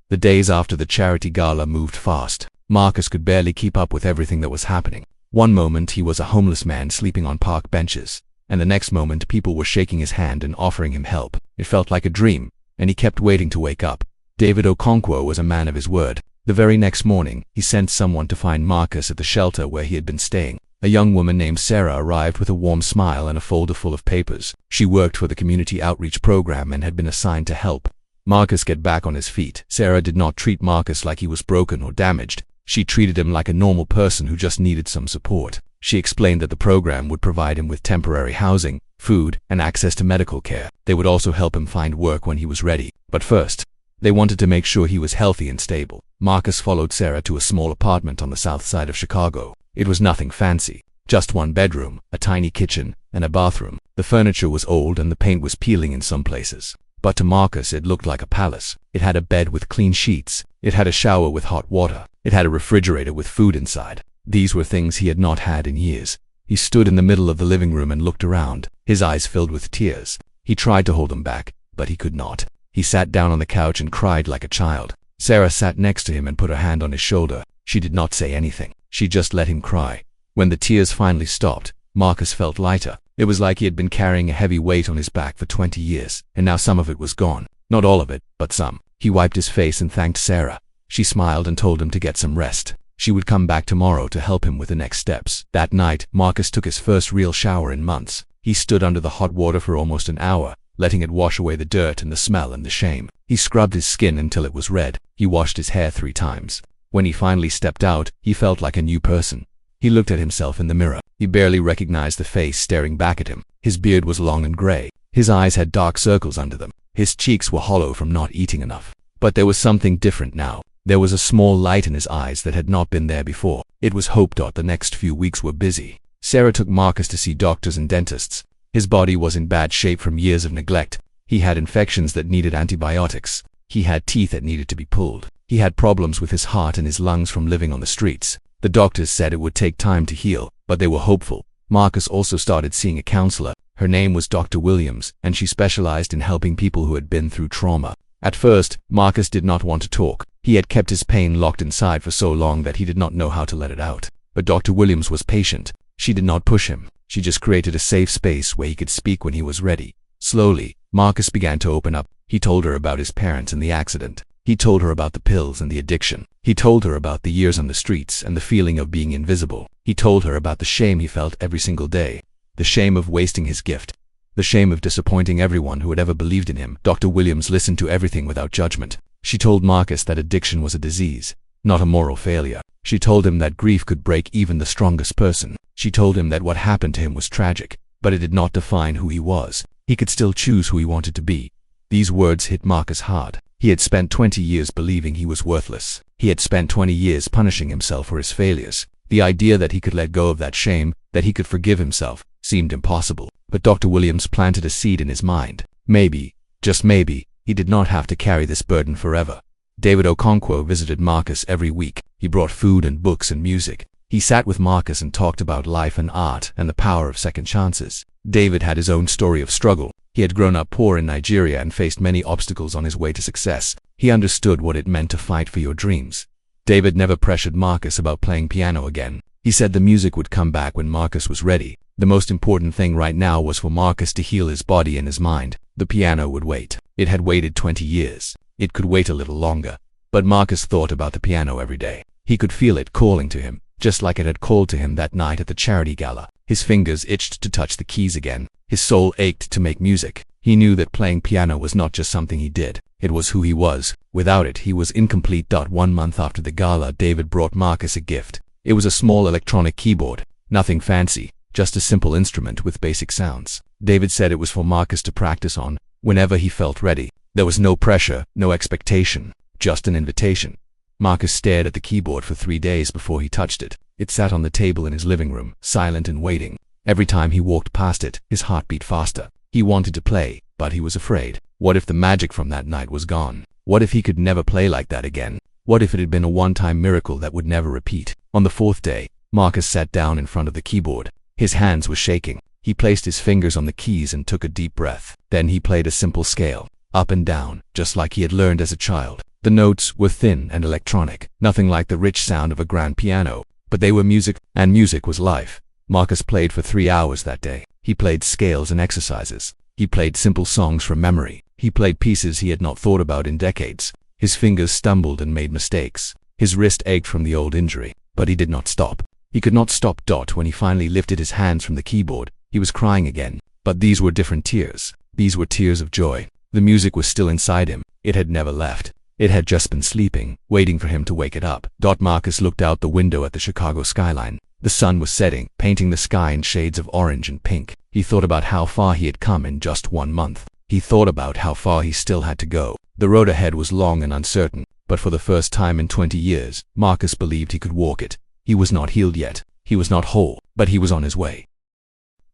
The days after the charity gala moved fast. Marcus could barely keep up with everything that was happening. One moment he was a homeless man sleeping on park benches, and the next moment people were shaking his hand and offering him help. It felt like a dream, and he kept waiting to wake up. David Okonkwo was a man of his word. The very next morning, he sent someone to find Marcus at the shelter where he had been staying. A young woman named Sarah arrived with a warm smile and a folder full of papers. She worked for the community outreach program and had been assigned to help Marcus get back on his feet. Sarah did not treat Marcus like he was broken or damaged. She treated him like a normal person who just needed some support. She explained that the program would provide him with temporary housing, food, and access to medical care. They would also help him find work when he was ready. But first, they wanted to make sure he was healthy and stable. Marcus followed Sarah to a small apartment on the south side of Chicago. It was nothing fancy. Just one bedroom, a tiny kitchen, and a bathroom. The furniture was old and the paint was peeling in some places. But to Marcus it looked like a palace. It had a bed with clean sheets. It had a shower with hot water. It had a refrigerator with food inside. These were things he had not had in years. He stood in the middle of the living room and looked around, his eyes filled with tears. He tried to hold them back, but he could not. He sat down on the couch and cried like a child. Sarah sat next to him and put her hand on his shoulder. She did not say anything. She just let him cry. When the tears finally stopped, Marcus felt lighter. It was like he had been carrying a heavy weight on his back for 20 years, and now some of it was gone. Not all of it, but some. He wiped his face and thanked Sarah. She smiled and told him to get some rest. She would come back tomorrow to help him with the next steps. That night, Marcus took his first real shower in months. He stood under the hot water for almost an hour, letting it wash away the dirt and the smell and the shame. He scrubbed his skin until it was red. He washed his hair 3 times. When he finally stepped out, he felt like a new person. He looked at himself in the mirror. He barely recognized the face staring back at him. His beard was long and gray. His eyes had dark circles under them. His cheeks were hollow from not eating enough. But there was something different now. There was a small light in his eyes that had not been there before. It was hope. The next few weeks were busy. Sarah took Marcus to see doctors and dentists. His body was in bad shape from years of neglect. He had infections that needed antibiotics. He had teeth that needed to be pulled. He had problems with his heart and his lungs from living on the streets. The doctors said it would take time to heal, but they were hopeful. Marcus also started seeing a counselor. Her name was Dr. Williams, and she specialized in helping people who had been through trauma. At first, Marcus did not want to talk. He had kept his pain locked inside for so long that he did not know how to let it out. But Dr. Williams was patient. She did not push him. She just created a safe space where he could speak when he was ready. Slowly, Marcus began to open up. He told her about his parents and the accident. He told her about the pills and the addiction. He told her about the years on the streets and the feeling of being invisible. He told her about the shame he felt every single day. The shame of wasting his gift. The shame of disappointing everyone who had ever believed in him. Dr. Williams listened to everything without judgment. She told Marcus that addiction was a disease, not a moral failure. She told him that grief could break even the strongest person. She told him that what happened to him was tragic, but it did not define who he was. He could still choose who he wanted to be. These words hit Marcus hard. He had spent 20 years believing he was worthless. He had spent 20 years punishing himself for his failures. The idea that he could let go of that shame, that he could forgive himself, seemed impossible. But Dr. Williams planted a seed in his mind. Maybe, just maybe, he did not have to carry this burden forever. David Okonkwo visited Marcus every week. He brought food and books and music. He sat with Marcus and talked about life and art and the power of second chances. David had his own story of struggle. He had grown up poor in Nigeria and faced many obstacles on his way to success. He understood what it meant to fight for your dreams. David never pressured Marcus about playing piano again. He said the music would come back when Marcus was ready. The most important thing right now was for Marcus to heal his body and his mind. The piano would wait. It had waited 20 years. It could wait a little longer. But Marcus thought about the piano every day. He could feel it calling to him, just like it had called to him that night at the charity gala. His fingers itched to touch the keys again. His soul ached to make music. He knew that playing piano was not just something he did. It was who he was. Without it, he was incomplete. 1 month after the gala, David brought Marcus a gift. It was a small electronic keyboard. Nothing fancy, just a simple instrument with basic sounds. David said it was for Marcus to practice on whenever he felt ready. There was no pressure, no expectation, just an invitation. Marcus stared at the keyboard for 3 days before he touched it. It sat on the table in his living room, silent and waiting. Every time he walked past it, his heart beat faster. He wanted to play, but he was afraid. What if the magic from that night was gone? What if he could never play like that again? What if it had been a one-time miracle that would never repeat? On the 4th day, Marcus sat down in front of the keyboard. His hands were shaking. He placed his fingers on the keys and took a deep breath. Then he played a simple scale, up and down, just like he had learned as a child. The notes were thin and electronic, nothing like the rich sound of a grand piano, but they were music, and music was life. Marcus played for 3 hours that day. He played scales and exercises. He played simple songs from memory. He played pieces he had not thought about in decades. His fingers stumbled and made mistakes. His wrist ached from the old injury, but he did not stop. He could not stop. When he finally lifted his hands from the keyboard, he was crying again. But these were different tears. These were tears of joy. The music was still inside him. It had never left. It had just been sleeping, waiting for him to wake it up. Marcus looked out the window at the Chicago skyline. The sun was setting, painting the sky in shades of orange and pink. He thought about how far he had come in just 1 month. He thought about how far he still had to go. The road ahead was long and uncertain, but for the first time in 20 years, Marcus believed he could walk it. He was not healed yet. He was not whole, but he was on his way.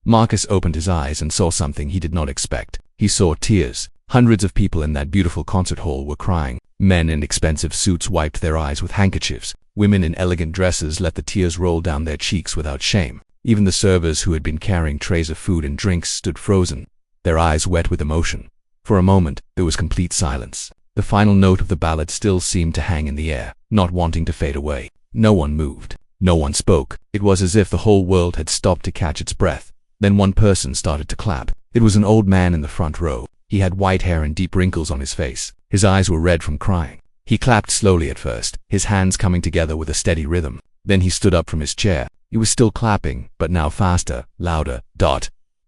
Marcus opened his eyes and saw something he did not expect. He saw tears. Hundreds of people in that beautiful concert hall were crying. Men in expensive suits wiped their eyes with handkerchiefs. Women in elegant dresses let the tears roll down their cheeks without shame. Even the servers who had been carrying trays of food and drinks stood frozen, their eyes wet with emotion. For a moment, there was complete silence. The final note of the ballad still seemed to hang in the air, not wanting to fade away. No one moved. No one spoke. It was as if the whole world had stopped to catch its breath. Then one person started to clap. It was an old man in the front row. He had white hair and deep wrinkles on his face. His eyes were red from crying. He clapped slowly at first, his hands coming together with a steady rhythm. Then he stood up from his chair. He was still clapping, but now faster, louder.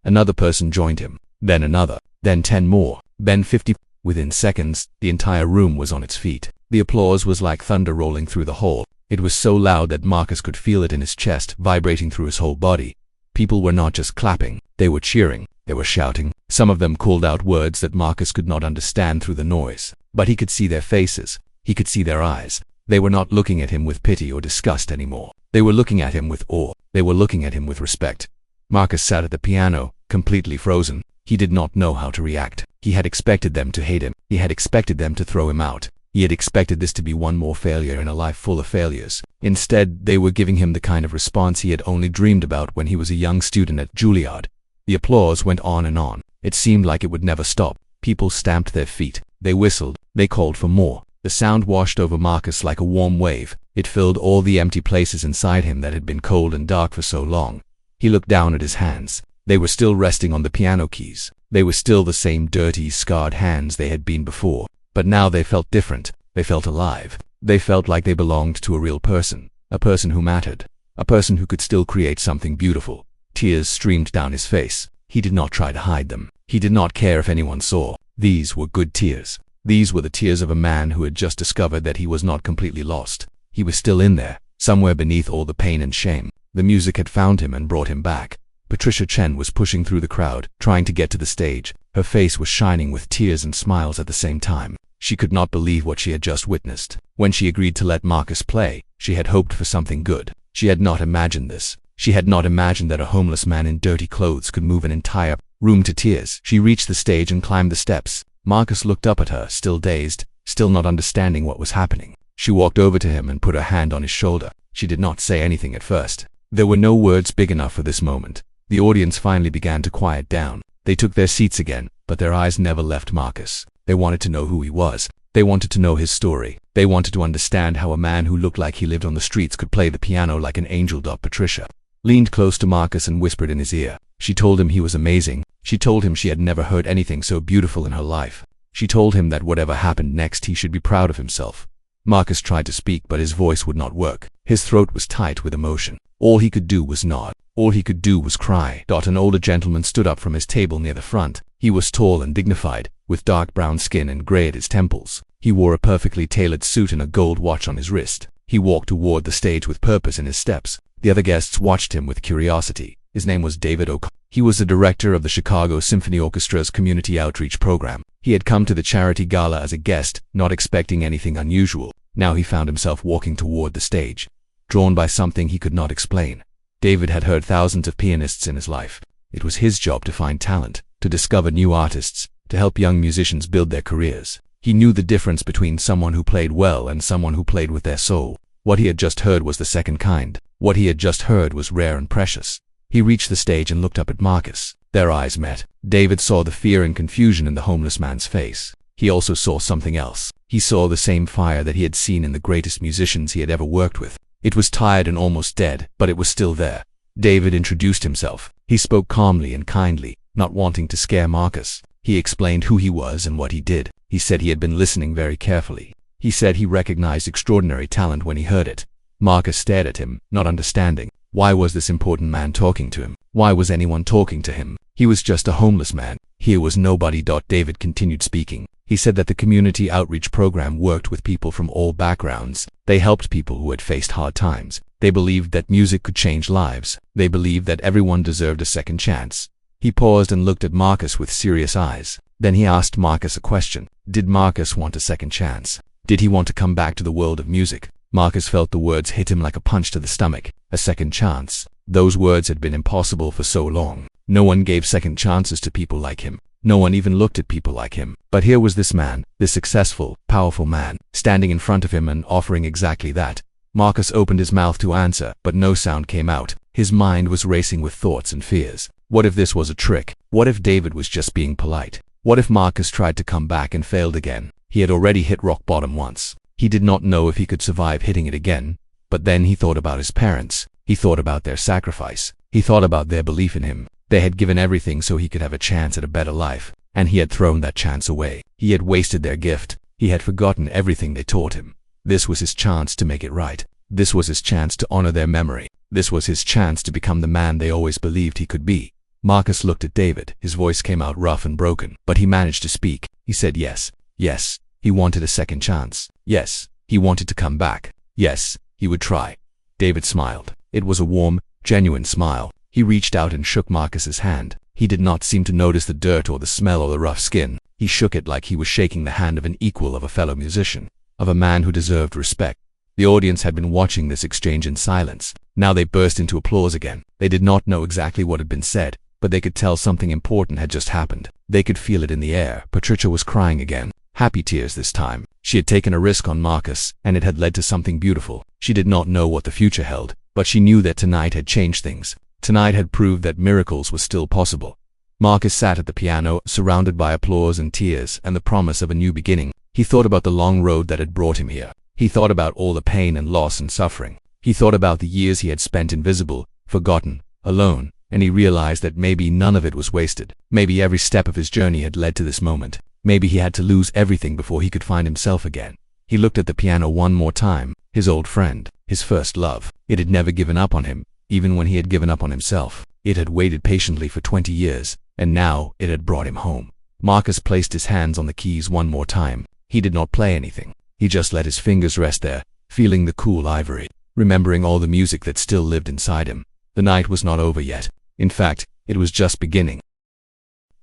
Another person joined him. Then another. Then 10 more. Then 50. Within seconds, the entire room was on its feet. The applause was like thunder rolling through the hall. It was so loud that Marcus could feel it in his chest, vibrating through his whole body. People were not just clapping. They were cheering. They were shouting. Some of them called out words that Marcus could not understand through the noise. But he could see their faces. He could see their eyes. They were not looking at him with pity or disgust anymore. They were looking at him with awe. They were looking at him with respect. Marcus sat at the piano, completely frozen. He did not know how to react. He had expected them to hate him. He had expected them to throw him out. He had expected this to be one more failure in a life full of failures. Instead, they were giving him the kind of response he had only dreamed about when he was a young student at Juilliard. The applause went on and on. It seemed like it would never stop. People stamped their feet. They whistled. They called for more. The sound washed over Marcus like a warm wave. It filled all the empty places inside him that had been cold and dark for so long. He looked down at his hands. They were still resting on the piano keys. They were still the same dirty, scarred hands they had been before. But now they felt different. They felt alive. They felt like they belonged to a real person. A person who mattered. A person who could still create something beautiful. Tears streamed down his face. He did not try to hide them. He did not care if anyone saw. These were good tears. These were the tears of a man who had just discovered that he was not completely lost. He was still in there, somewhere beneath all the pain and shame. The music had found him and brought him back. Patricia Chen was pushing through the crowd, trying to get to the stage. Her face was shining with tears and smiles at the same time. She could not believe what she had just witnessed. When she agreed to let Marcus play, she had hoped for something good. She had not imagined this. She had not imagined that a homeless man in dirty clothes could move an entire room to tears. She reached the stage and climbed the steps. Marcus looked up at her, still dazed, still not understanding what was happening. She walked over to him and put her hand on his shoulder. She did not say anything at first. There were no words big enough for this moment. The audience finally began to quiet down. They took their seats again, but their eyes never left Marcus. They wanted to know who he was. They wanted to know his story. They wanted to understand how a man who looked like he lived on the streets could play the piano like an angel. Patricia leaned close to Marcus and whispered in his ear. She told him he was amazing. She told him she had never heard anything so beautiful in her life. She told him that whatever happened next, he should be proud of himself. Marcus tried to speak, but his voice would not work. His throat was tight with emotion. All he could do was nod. All he could do was cry. An older gentleman stood up from his table near the front. He was tall and dignified, with dark brown skin and gray at his temples. He wore a perfectly tailored suit and a gold watch on his wrist. He walked toward the stage with purpose in his steps. The other guests watched him with curiosity. His name was David O'Connor. He was the director of the Chicago Symphony Orchestra's community outreach program. He had come to the charity gala as a guest, not expecting anything unusual. Now he found himself walking toward the stage, drawn by something he could not explain. David had heard thousands of pianists in his life. It was his job to find talent, to discover new artists, to help young musicians build their careers. He knew the difference between someone who played well and someone who played with their soul. What he had just heard was the second kind. What he had just heard was rare and precious. He reached the stage and looked up at Marcus. Their eyes met. David saw the fear and confusion in the homeless man's face. He also saw something else. He saw the same fire that he had seen in the greatest musicians he had ever worked with. It was tired and almost dead, but it was still there. David introduced himself. He spoke calmly and kindly, not wanting to scare Marcus. He explained who he was and what he did. He said he had been listening very carefully. He said he recognized extraordinary talent when he heard it. Marcus stared at him, not understanding. Why was this important man talking to him? Why was anyone talking to him? He was just a homeless man. Here was nobody. David continued speaking. He said that the community outreach program worked with people from all backgrounds. They helped people who had faced hard times. They believed that music could change lives. They believed that everyone deserved a second chance. He paused and looked at Marcus with serious eyes. Then he asked Marcus a question. Did Marcus want a second chance? Did he want to come back to the world of music? Marcus felt the words hit him like a punch to the stomach. A second chance. Those words had been impossible for so long. No one gave second chances to people like him. No one even looked at people like him. But here was this man, this successful, powerful man, standing in front of him and offering exactly that. Marcus opened his mouth to answer, but no sound came out. His mind was racing with thoughts and fears. What if this was a trick? What if David was just being polite? What if Marcus tried to come back and failed again? He had already hit rock bottom once. He did not know if he could survive hitting it again. But then he thought about his parents. He thought about their sacrifice. He thought about their belief in him. They had given everything so he could have a chance at a better life, and he had thrown that chance away. He had wasted their gift. He had forgotten everything they taught him. This was his chance to make it right. This was his chance to honor their memory. This was his chance to become the man they always believed he could be. Marcus looked at David. His voice came out rough and broken, but he managed to speak. He said yes. Yes, he wanted a second chance. Yes, he wanted to come back. Yes, he would try. David smiled. It was a warm, genuine smile. He reached out and shook Marcus's hand. He did not seem to notice the dirt or the smell or the rough skin. He shook it like he was shaking the hand of an equal, of a fellow musician, of a man who deserved respect. The audience had been watching this exchange in silence. Now they burst into applause again. They did not know exactly what had been said, but they could tell something important had just happened. They could feel it in the air. Patricia was crying again. Happy tears this time. She had taken a risk on Marcus, and it had led to something beautiful. She did not know what the future held, but she knew that tonight had changed things. Tonight had proved that miracles were still possible. Marcus sat at the piano, surrounded by applause and tears and the promise of a new beginning. He thought about the long road that had brought him here. He thought about all the pain and loss and suffering. He thought about the years he had spent invisible, forgotten, alone, and he realized that maybe none of it was wasted. Maybe every step of his journey had led to this moment. Maybe he had to lose everything before he could find himself again. He looked at the piano one more time. His old friend, his first love. It had never given up on him, even when he had given up on himself. It had waited patiently for 20 years, and now it had brought him home. Marcus placed his hands on the keys one more time. He did not play anything. He just let his fingers rest there, feeling the cool ivory, remembering all the music that still lived inside him. The night was not over yet. In fact, it was just beginning.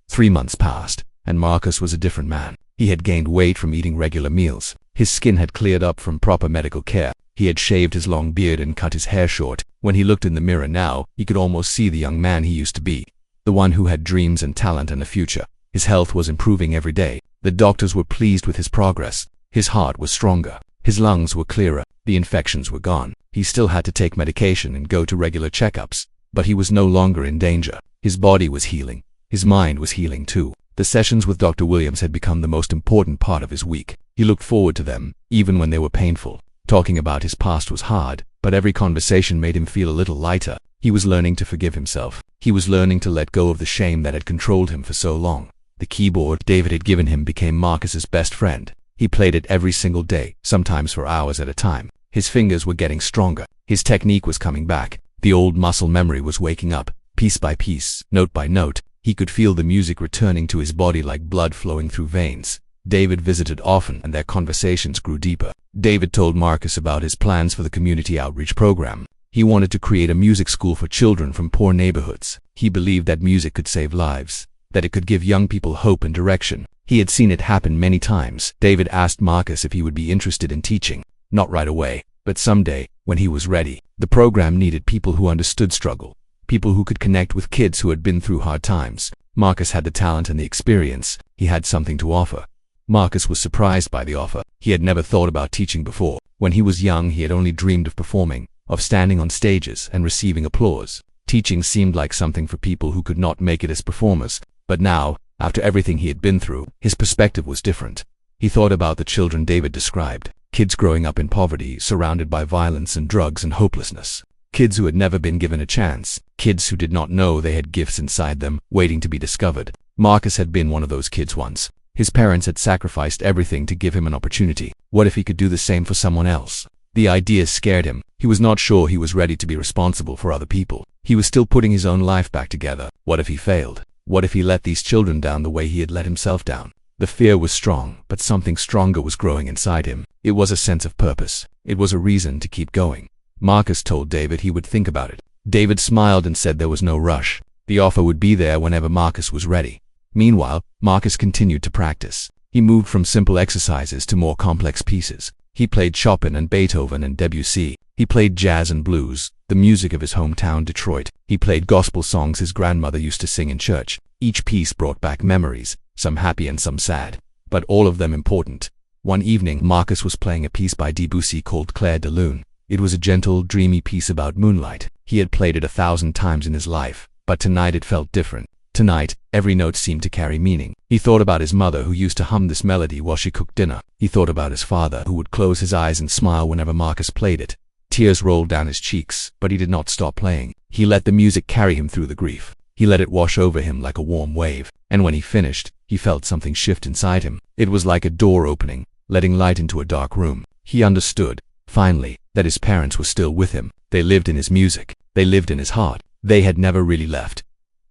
3 months passed, and Marcus was a different man. He had gained weight from eating regular meals. His skin had cleared up from proper medical care. He had shaved his long beard and cut his hair short. When he looked in the mirror now, he could almost see the young man he used to be. The one who had dreams and talent and a future. His health was improving every day. The doctors were pleased with his progress. His heart was stronger. His lungs were clearer. The infections were gone. He still had to take medication and go to regular checkups, but he was no longer in danger. His body was healing. His mind was healing too. The sessions with Dr. Williams had become the most important part of his week. He looked forward to them, even when they were painful. Talking about his past was hard, but every conversation made him feel a little lighter. He was learning to forgive himself. He was learning to let go of the shame that had controlled him for so long. The keyboard David had given him became Marcus's best friend. He played it every single day, sometimes for hours at a time. His fingers were getting stronger. His technique was coming back. The old muscle memory was waking up. Piece by piece, note by note, he could feel the music returning to his body like blood flowing through veins. David visited often, and their conversations grew deeper. David told Marcus about his plans for the community outreach program. He wanted to create a music school for children from poor neighborhoods. He believed that music could save lives, that it could give young people hope and direction. He had seen it happen many times. David asked Marcus if he would be interested in teaching. Not right away, but someday, when he was ready. The program needed people who understood struggle, people who could connect with kids who had been through hard times. Marcus had the talent and the experience. He had something to offer. Marcus was surprised by the offer. He had never thought about teaching before. When he was young, he had only dreamed of performing, of standing on stages and receiving applause. Teaching seemed like something for people who could not make it as performers. But now, after everything he had been through, his perspective was different. He thought about the children David described. Kids growing up in poverty, surrounded by violence and drugs and hopelessness. Kids who had never been given a chance. Kids who did not know they had gifts inside them, waiting to be discovered. Marcus had been one of those kids once. His parents had sacrificed everything to give him an opportunity. What if he could do the same for someone else? The idea scared him. He was not sure he was ready to be responsible for other people. He was still putting his own life back together. What if he failed? What if he let these children down the way he had let himself down? The fear was strong, but something stronger was growing inside him. It was a sense of purpose. It was a reason to keep going. Marcus told David he would think about it. David smiled and said there was no rush. The offer would be there whenever Marcus was ready. Meanwhile, Marcus continued to practice. He moved from simple exercises to more complex pieces. He played Chopin and Beethoven and Debussy. He played jazz and blues, the music of his hometown Detroit. He played gospel songs his grandmother used to sing in church. Each piece brought back memories, some happy and some sad, but all of them important. One evening, Marcus was playing a piece by Debussy called Clair de Lune. It was a gentle, dreamy piece about moonlight. He had played it 1,000 times in his life, but tonight it felt different. Tonight, every note seemed to carry meaning. He thought about his mother who used to hum this melody while she cooked dinner. He thought about his father who would close his eyes and smile whenever Marcus played it. Tears rolled down his cheeks, but he did not stop playing. He let the music carry him through the grief. He let it wash over him like a warm wave. And when he finished, he felt something shift inside him. It was like a door opening, letting light into a dark room. He understood, finally, that his parents were still with him. They lived in his music. They lived in his heart. They had never really left.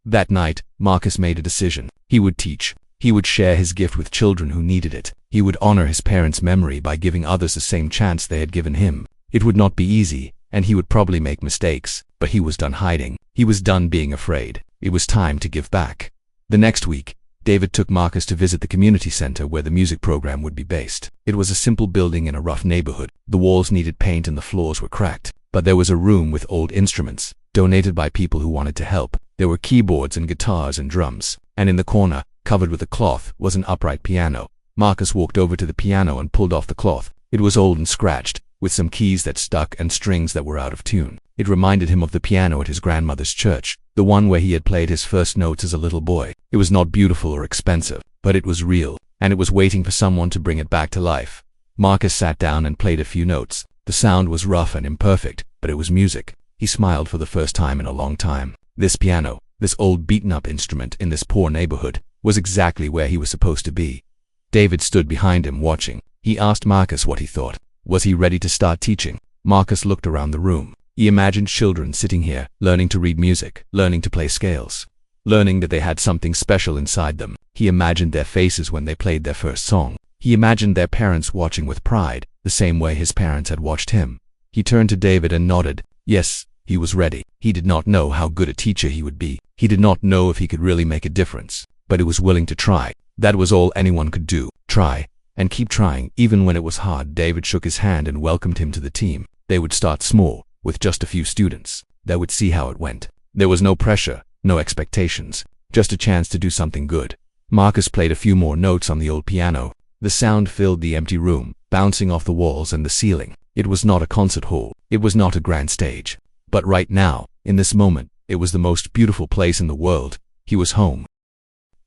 That night, Marcus made a decision. He would teach. He would share his gift with children who needed it. He would honor his parents' memory by giving others the same chance they had given him. It would not be easy, and he would probably make mistakes, but he was done hiding. He was done being afraid. It was time to give back. The next week, David took Marcus to visit the community center where the music program would be based. It was a simple building in a rough neighborhood. The walls needed paint and the floors were cracked. But there was a room with old instruments, donated by people who wanted to help. There were keyboards and guitars and drums. And in the corner, covered with a cloth, was an upright piano. Marcus walked over to the piano and pulled off the cloth. It was old and scratched, with some keys that stuck and strings that were out of tune. It reminded him of the piano at his grandmother's church, the one where he had played his first notes as a little boy. It was not beautiful or expensive, but it was real, and it was waiting for someone to bring it back to life. Marcus sat down and played a few notes. The sound was rough and imperfect, but it was music. He smiled for the first time in a long time. This piano, this old beaten-up instrument in this poor neighborhood, was exactly where he was supposed to be. David stood behind him watching. He asked Marcus what he thought. Was he ready to start teaching? Marcus looked around the room. He imagined children sitting here, learning to read music, learning to play scales, learning that they had something special inside them. He imagined their faces when they played their first song. He imagined their parents watching with pride, the same way his parents had watched him. He turned to David and nodded. Yes, he was ready. He did not know how good a teacher he would be. He did not know if he could really make a difference, but he was willing to try. That was all anyone could do. Try. And keep trying, even when it was hard. David shook his hand and welcomed him to the team. They would start small, with just a few students. They would see how it went. There was no pressure, no expectations, just a chance to do something good. Marcus played a few more notes on the old piano. The sound filled the empty room, bouncing off the walls and the ceiling. It was not a concert hall. It was not a grand stage. But right now, in this moment, it was the most beautiful place in the world. He was home.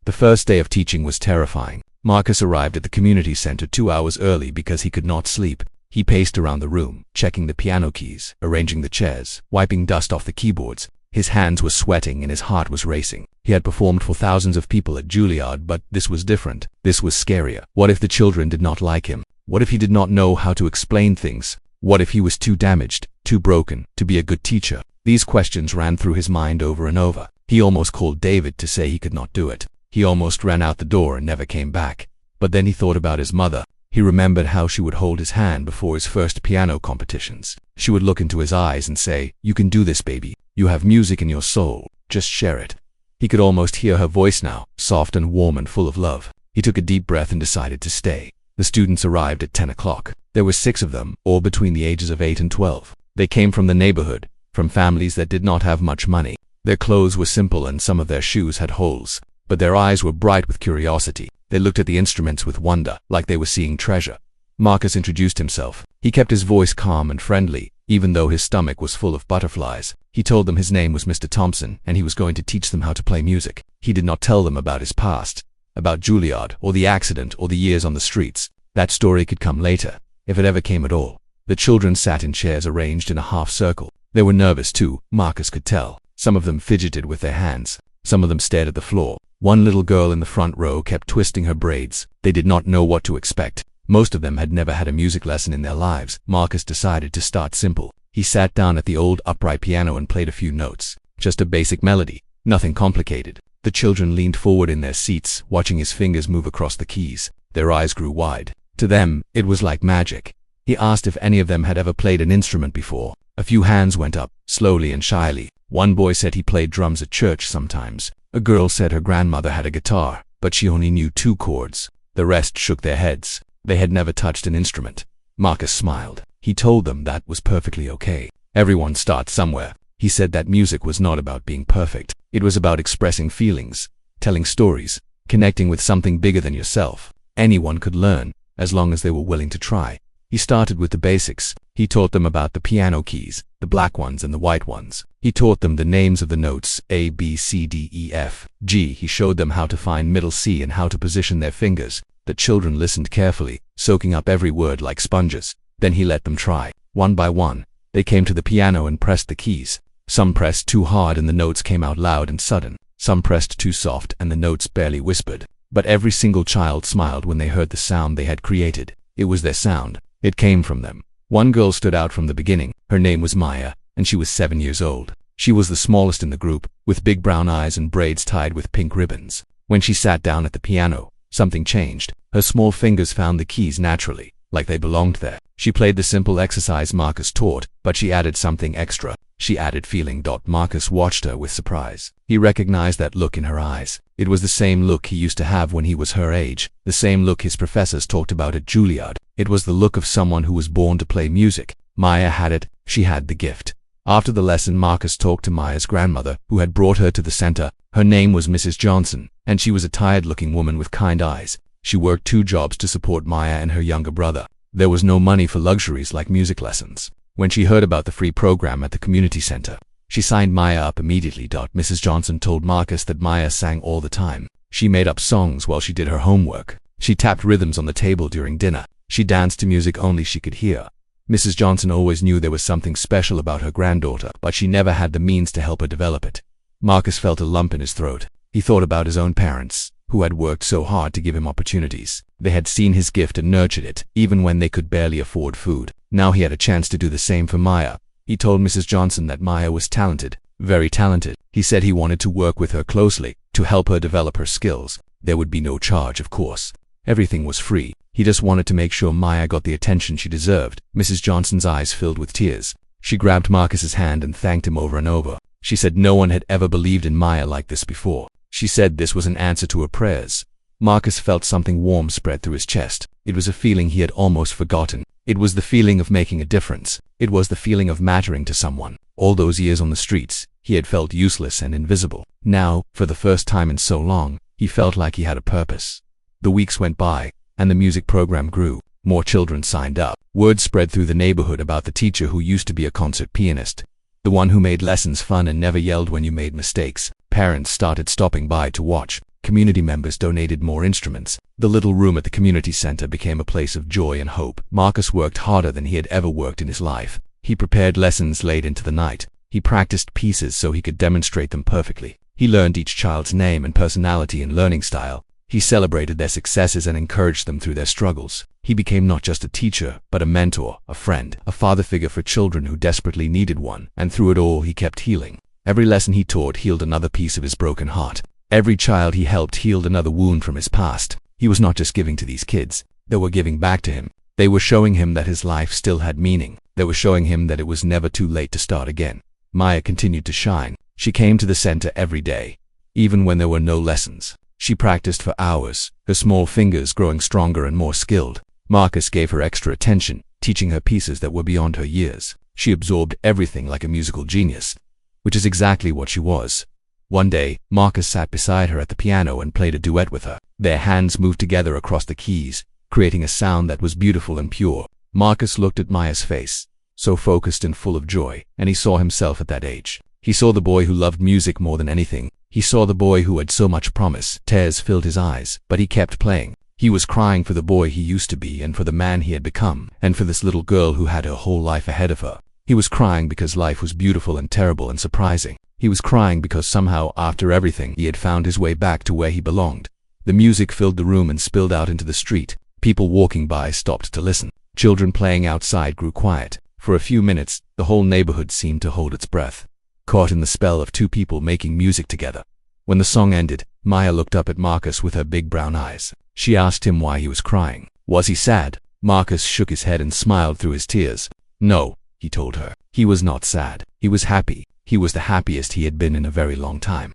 The first day of teaching was terrifying. Marcus arrived at the community center 2 hours early because he could not sleep. He paced around the room, checking the piano keys, arranging the chairs, wiping dust off the keyboards. His hands were sweating and his heart was racing. He had performed for thousands of people at Juilliard, but this was different. This was scarier. What if the children did not like him? What if he did not know how to explain things? What if he was too damaged, too broken, to be a good teacher? These questions ran through his mind over and over. He almost called David to say he could not do it. He almost ran out the door and never came back. But then he thought about his mother. He remembered how she would hold his hand before his first piano competitions. She would look into his eyes and say, "You can do this, baby. You have music in your soul. Just share it." He could almost hear her voice now, soft and warm and full of love. He took a deep breath and decided to stay. The students arrived at 10 o'clock. There were 6 of them, all between the ages of 8 and 12. They came from the neighborhood, from families that did not have much money. Their clothes were simple and some of their shoes had holes, but their eyes were bright with curiosity. They looked at the instruments with wonder, like they were seeing treasure. Marcus introduced himself. He kept his voice calm and friendly, even though his stomach was full of butterflies. He told them his name was Mr. Thompson, and he was going to teach them how to play music. He did not tell them about his past, about Juilliard, or the accident, or the years on the streets. That story could come later, if it ever came at all. The children sat in chairs arranged in a half circle. They were nervous too, Marcus could tell. Some of them fidgeted with their hands. Some of them stared at the floor. One little girl in the front row kept twisting her braids. They did not know what to expect. Most of them had never had a music lesson in their lives. Marcus decided to start simple. He sat down at the old upright piano and played a few notes. Just a basic melody, nothing complicated. The children leaned forward in their seats, watching his fingers move across the keys. Their eyes grew wide. To them, it was like magic. He asked if any of them had ever played an instrument before. A few hands went up, slowly and shyly. One boy said he played drums at church sometimes. A girl said her grandmother had a guitar, but she only knew 2 chords. The rest shook their heads. They had never touched an instrument. Marcus smiled. He told them that was perfectly okay. Everyone starts somewhere. He said that music was not about being perfect. It was about expressing feelings, telling stories, connecting with something bigger than yourself. Anyone could learn, as long as they were willing to try. He started with the basics. He taught them about the piano keys, the black ones and the white ones. He taught them the names of the notes A, B, C, D, E, F, G. He showed them how to find middle C and how to position their fingers. The children listened carefully, soaking up every word like sponges. Then he let them try. One by one, they came to the piano and pressed the keys. Some pressed too hard and the notes came out loud and sudden. Some pressed too soft and the notes barely whispered. But every single child smiled when they heard the sound they had created. It was their sound. It came from them. One girl stood out from the beginning. Her name was Maya, and she was 7 years old. She was the smallest in the group, with big brown eyes and braids tied with pink ribbons. When she sat down at the piano, something changed. Her small fingers found the keys naturally, like they belonged there. She played the simple exercise Marcus taught, but she added something extra. She added feeling. Marcus watched her with surprise. He recognized that look in her eyes. It was the same look he used to have when he was her age, the same look his professors talked about at Juilliard. It was the look of someone who was born to play music. Maya had it. She had the gift. After the lesson, Marcus talked to Maya's grandmother, who had brought her to the center. Her name was Mrs. Johnson, and she was a tired-looking woman with kind eyes. She worked 2 jobs to support Maya and her younger brother. There was no money for luxuries like music lessons. When she heard about the free program at the community center, she signed Maya up immediately. Mrs. Johnson told Marcus that Maya sang all the time. She made up songs while she did her homework. She tapped rhythms on the table during dinner. She danced to music only she could hear. Mrs. Johnson always knew there was something special about her granddaughter, but she never had the means to help her develop it. Marcus felt a lump in his throat. He thought about his own parents, who had worked so hard to give him opportunities. They had seen his gift and nurtured it, even when they could barely afford food. Now he had a chance to do the same for Maya. He told Mrs. Johnson that Maya was talented, very talented. He said he wanted to work with her closely, to help her develop her skills. There would be no charge, of course. Everything was free. He just wanted to make sure Maya got the attention she deserved. Mrs. Johnson's eyes filled with tears. She grabbed Marcus's hand and thanked him over and over. She said no one had ever believed in Maya like this before. She said this was an answer to her prayers. Marcus felt something warm spread through his chest. It was a feeling he had almost forgotten. It was the feeling of making a difference. It was the feeling of mattering to someone. All those years on the streets, he had felt useless and invisible. Now, for the first time in so long, he felt like he had a purpose. The weeks went by, and the music program grew. More children signed up. Word spread through the neighborhood about the teacher who used to be a concert pianist. The one who made lessons fun and never yelled when you made mistakes. Parents started stopping by to watch. Community members donated more instruments. The little room at the community center became a place of joy and hope. Marcus worked harder than he had ever worked in his life. He prepared lessons late into the night. He practiced pieces so he could demonstrate them perfectly. He learned each child's name and personality and learning style. He celebrated their successes and encouraged them through their struggles. He became not just a teacher, but a mentor, a friend, a father figure for children who desperately needed one. And through it all, he kept healing. Every lesson he taught healed another piece of his broken heart. Every child he helped healed another wound from his past. He was not just giving to these kids. They were giving back to him. They were showing him that his life still had meaning. They were showing him that it was never too late to start again. Maya continued to shine. She came to the center every day, even when there were no lessons. She practiced for hours, her small fingers growing stronger and more skilled. Marcus gave her extra attention. teaching her pieces that were beyond her years. She absorbed everything like a musical genius, which is exactly what she was. One day, Marcus sat beside her at the piano and played a duet with her. Their hands moved together across the keys, creating a sound that was beautiful and pure. Marcus looked at Maya's face, so focused and full of joy, and he saw himself at that age. He saw the boy who loved music more than anything. He saw the boy who had so much promise. Tears filled his eyes, but he kept playing. He was crying for the boy he used to be and for the man he had become, and for this little girl who had her whole life ahead of her. He was crying because life was beautiful and terrible and surprising. He was crying because somehow, after everything, he had found his way back to where he belonged. The music filled the room and spilled out into the street. People walking by stopped to listen. Children playing outside grew quiet. For a few minutes, the whole neighborhood seemed to hold its breath, caught in the spell of two people making music together. When the song ended, Maya looked up at Marcus with her big brown eyes. She asked him why he was crying. Was he sad? Marcus shook his head and smiled through his tears. No, he told her. He was not sad. He was happy. He was the happiest he had been in a very long time.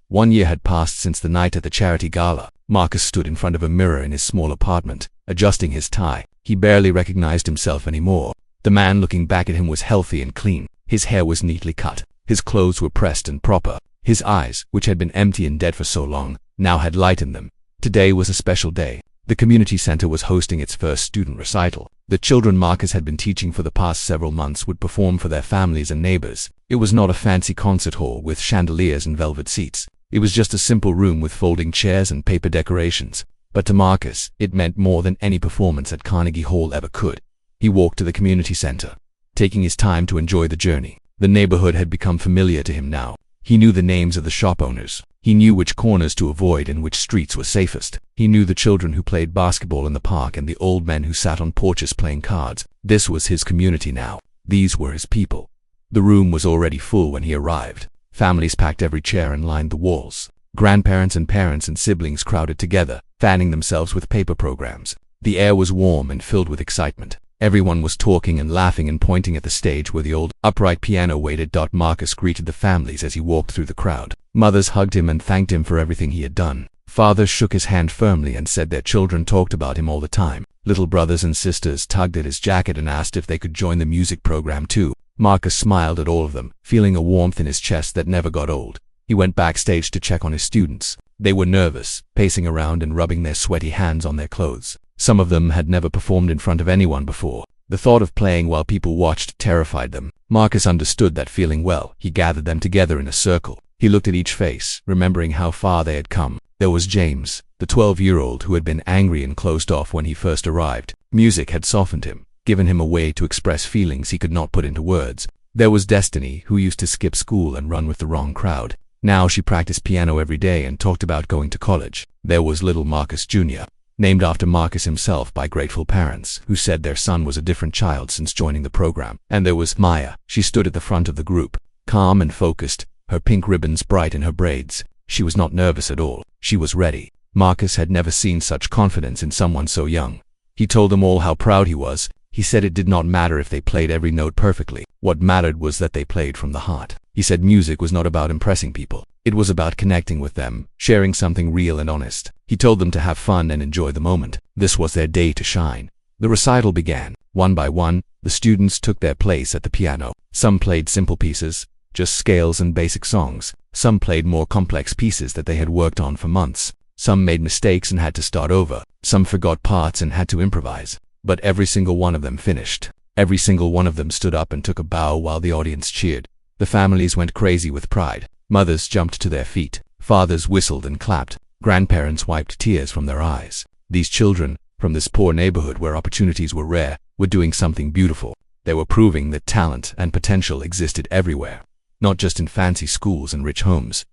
1 year had passed since the night at the charity gala. Marcus stood in front of a mirror in his small apartment, adjusting his tie. He barely recognized himself anymore. The man looking back at him was healthy and clean. His hair was neatly cut. His clothes were pressed and proper. His eyes, which had been empty and dead for so long, now had light in them. Today was a special day. The community center was hosting its first student recital. The children Marcus had been teaching for the past several months would perform for their families and neighbors. It was not a fancy concert hall with chandeliers and velvet seats. It was just a simple room with folding chairs and paper decorations. But to Marcus, it meant more than any performance at Carnegie Hall ever could. He walked to the community center, taking his time to enjoy the journey. The neighborhood had become familiar to him now. He knew the names of the shop owners. He knew which corners to avoid and which streets were safest. He knew the children who played basketball in the park and the old men who sat on porches playing cards. This was his community now. These were his people. The room was already full when he arrived. Families packed every chair and lined the walls. Grandparents and parents and siblings crowded together, fanning themselves with paper programs. The air was warm and filled with excitement. Everyone was talking and laughing and pointing at the stage where the old, upright piano waited. Marcus greeted the families as he walked through the crowd. Mothers hugged him and thanked him for everything he had done. Fathers shook his hand firmly and said their children talked about him all the time. Little brothers and sisters tugged at his jacket and asked if they could join the music program too. Marcus smiled at all of them, feeling a warmth in his chest that never got old. He went backstage to check on his students. They were nervous, pacing around and rubbing their sweaty hands on their clothes. Some of them had never performed in front of anyone before. The thought of playing while people watched terrified them. Marcus understood that feeling well. He gathered them together in a circle. He looked at each face, remembering how far they had come. There was James, the 12-year-old who had been angry and closed off when he first arrived. Music had softened him, given him a way to express feelings he could not put into words. There was Destiny, who used to skip school and run with the wrong crowd. Now she practiced piano every day and talked about going to college. There was little Marcus Jr., named after Marcus himself by grateful parents, who said their son was a different child since joining the program. And there was Maya. She stood at the front of the group, calm and focused, her pink ribbons bright in her braids. She was not nervous at all. She was ready. Marcus had never seen such confidence in someone so young. He told them all how proud he was. He said it did not matter if they played every note perfectly. What mattered was that they played from the heart. He said music was not about impressing people. It was about connecting with them, sharing something real and honest. He told them to have fun and enjoy the moment. This was their day to shine. The recital began. One by one, the students took their place at the piano. Some played simple pieces, just scales and basic songs. Some played more complex pieces that they had worked on for months. Some made mistakes and had to start over. Some forgot parts and had to improvise. But every single one of them finished. Every single one of them stood up and took a bow while the audience cheered. The families went crazy with pride. Mothers jumped to their feet. Fathers whistled and clapped. Grandparents wiped tears from their eyes. These children, from this poor neighborhood where opportunities were rare, were doing something beautiful. They were proving that talent and potential existed everywhere, not just in fancy schools and rich homes.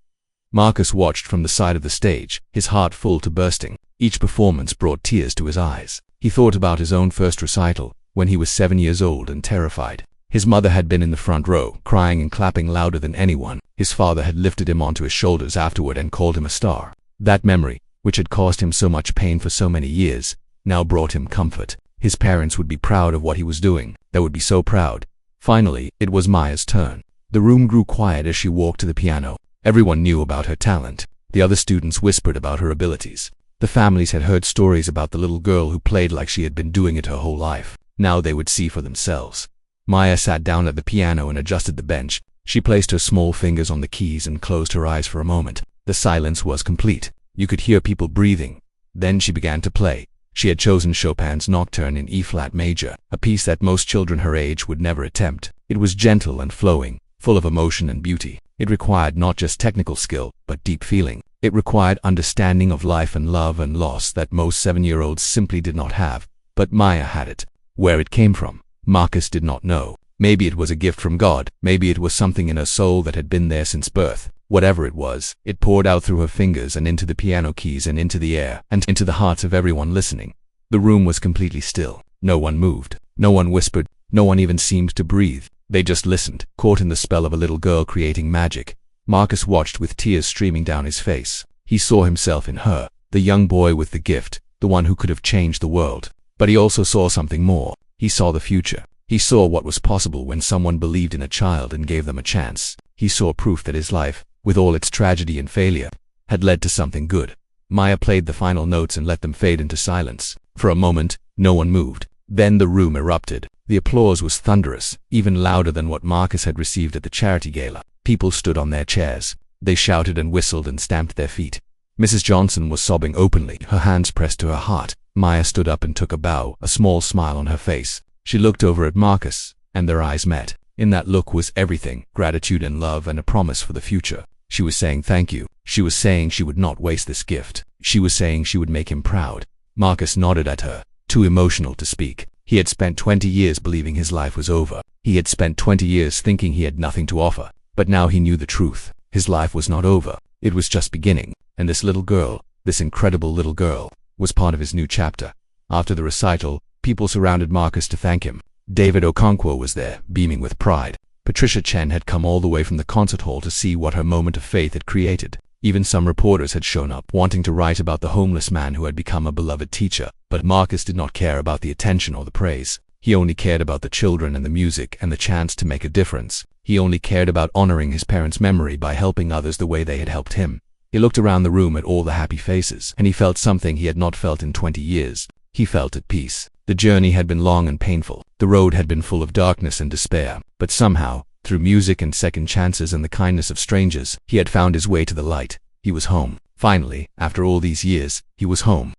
Marcus watched from the side of the stage, his heart full to bursting. Each performance brought tears to his eyes. He thought about his own first recital, when he was 7 years old and terrified. His mother had been in the front row, crying and clapping louder than anyone. His father had lifted him onto his shoulders afterward and called him a star. That memory, which had caused him so much pain for so many years, now brought him comfort. His parents would be proud of what he was doing. They would be so proud. Finally, it was Maya's turn. The room grew quiet as she walked to the piano. Everyone knew about her talent. The other students whispered about her abilities. The families had heard stories about the little girl who played like she had been doing it her whole life. Now they would see for themselves. Maya sat down at the piano and adjusted the bench. She placed her small fingers on the keys and closed her eyes for a moment. The silence was complete. You could hear people breathing. Then she began to play. She had chosen Chopin's Nocturne in E-flat major, a piece that most children her age would never attempt. It was gentle and flowing, full of emotion and beauty. It required not just technical skill, but deep feeling. It required understanding of life and love and loss that most 7-year-olds simply did not have. But Maya had it. Where it came from, Marcus did not know. Maybe it was a gift from God. Maybe it was something in her soul that had been there since birth. Whatever it was, it poured out through her fingers and into the piano keys and into the air and into the hearts of everyone listening. The room was completely still. No one moved. No one whispered. No one even seemed to breathe. They just listened, caught in the spell of a little girl creating magic. Marcus watched with tears streaming down his face. He saw himself in her, the young boy with the gift, the one who could have changed the world. But he also saw something more. He saw the future. He saw what was possible when someone believed in a child and gave them a chance. He saw proof that his life, with all its tragedy and failure, had led to something good. Maya played the final notes and let them fade into silence. For a moment, no one moved. Then the room erupted. The applause was thunderous, even louder than what Marcus had received at the charity gala. People stood on their chairs. They shouted and whistled and stamped their feet. Mrs. Johnson was sobbing openly, her hands pressed to her heart. Maya stood up and took a bow, a small smile on her face. She looked over at Marcus, and their eyes met. In that look was everything, gratitude and love and a promise for the future. She was saying thank you. She was saying she would not waste this gift. She was saying she would make him proud. Marcus nodded at her, too emotional to speak. He had spent 20 years believing his life was over. He had spent 20 years thinking he had nothing to offer. But now he knew the truth. His life was not over. It was just beginning. And this little girl, this incredible little girl, was part of his new chapter. After the recital, people surrounded Marcus to thank him. David Okonkwo was there, beaming with pride. Patricia Chen had come all the way from the concert hall to see what her moment of faith had created. Even some reporters had shown up, wanting to write about the homeless man who had become a beloved teacher. But Marcus did not care about the attention or the praise. He only cared about the children and the music and the chance to make a difference. He only cared about honoring his parents' memory by helping others the way they had helped him. He looked around the room at all the happy faces, and he felt something he had not felt in 20 years. He felt at peace. The journey had been long and painful. The road had been full of darkness and despair. But somehow, through music and second chances and the kindness of strangers, he had found his way to the light. He was home. Finally, after all these years, he was home.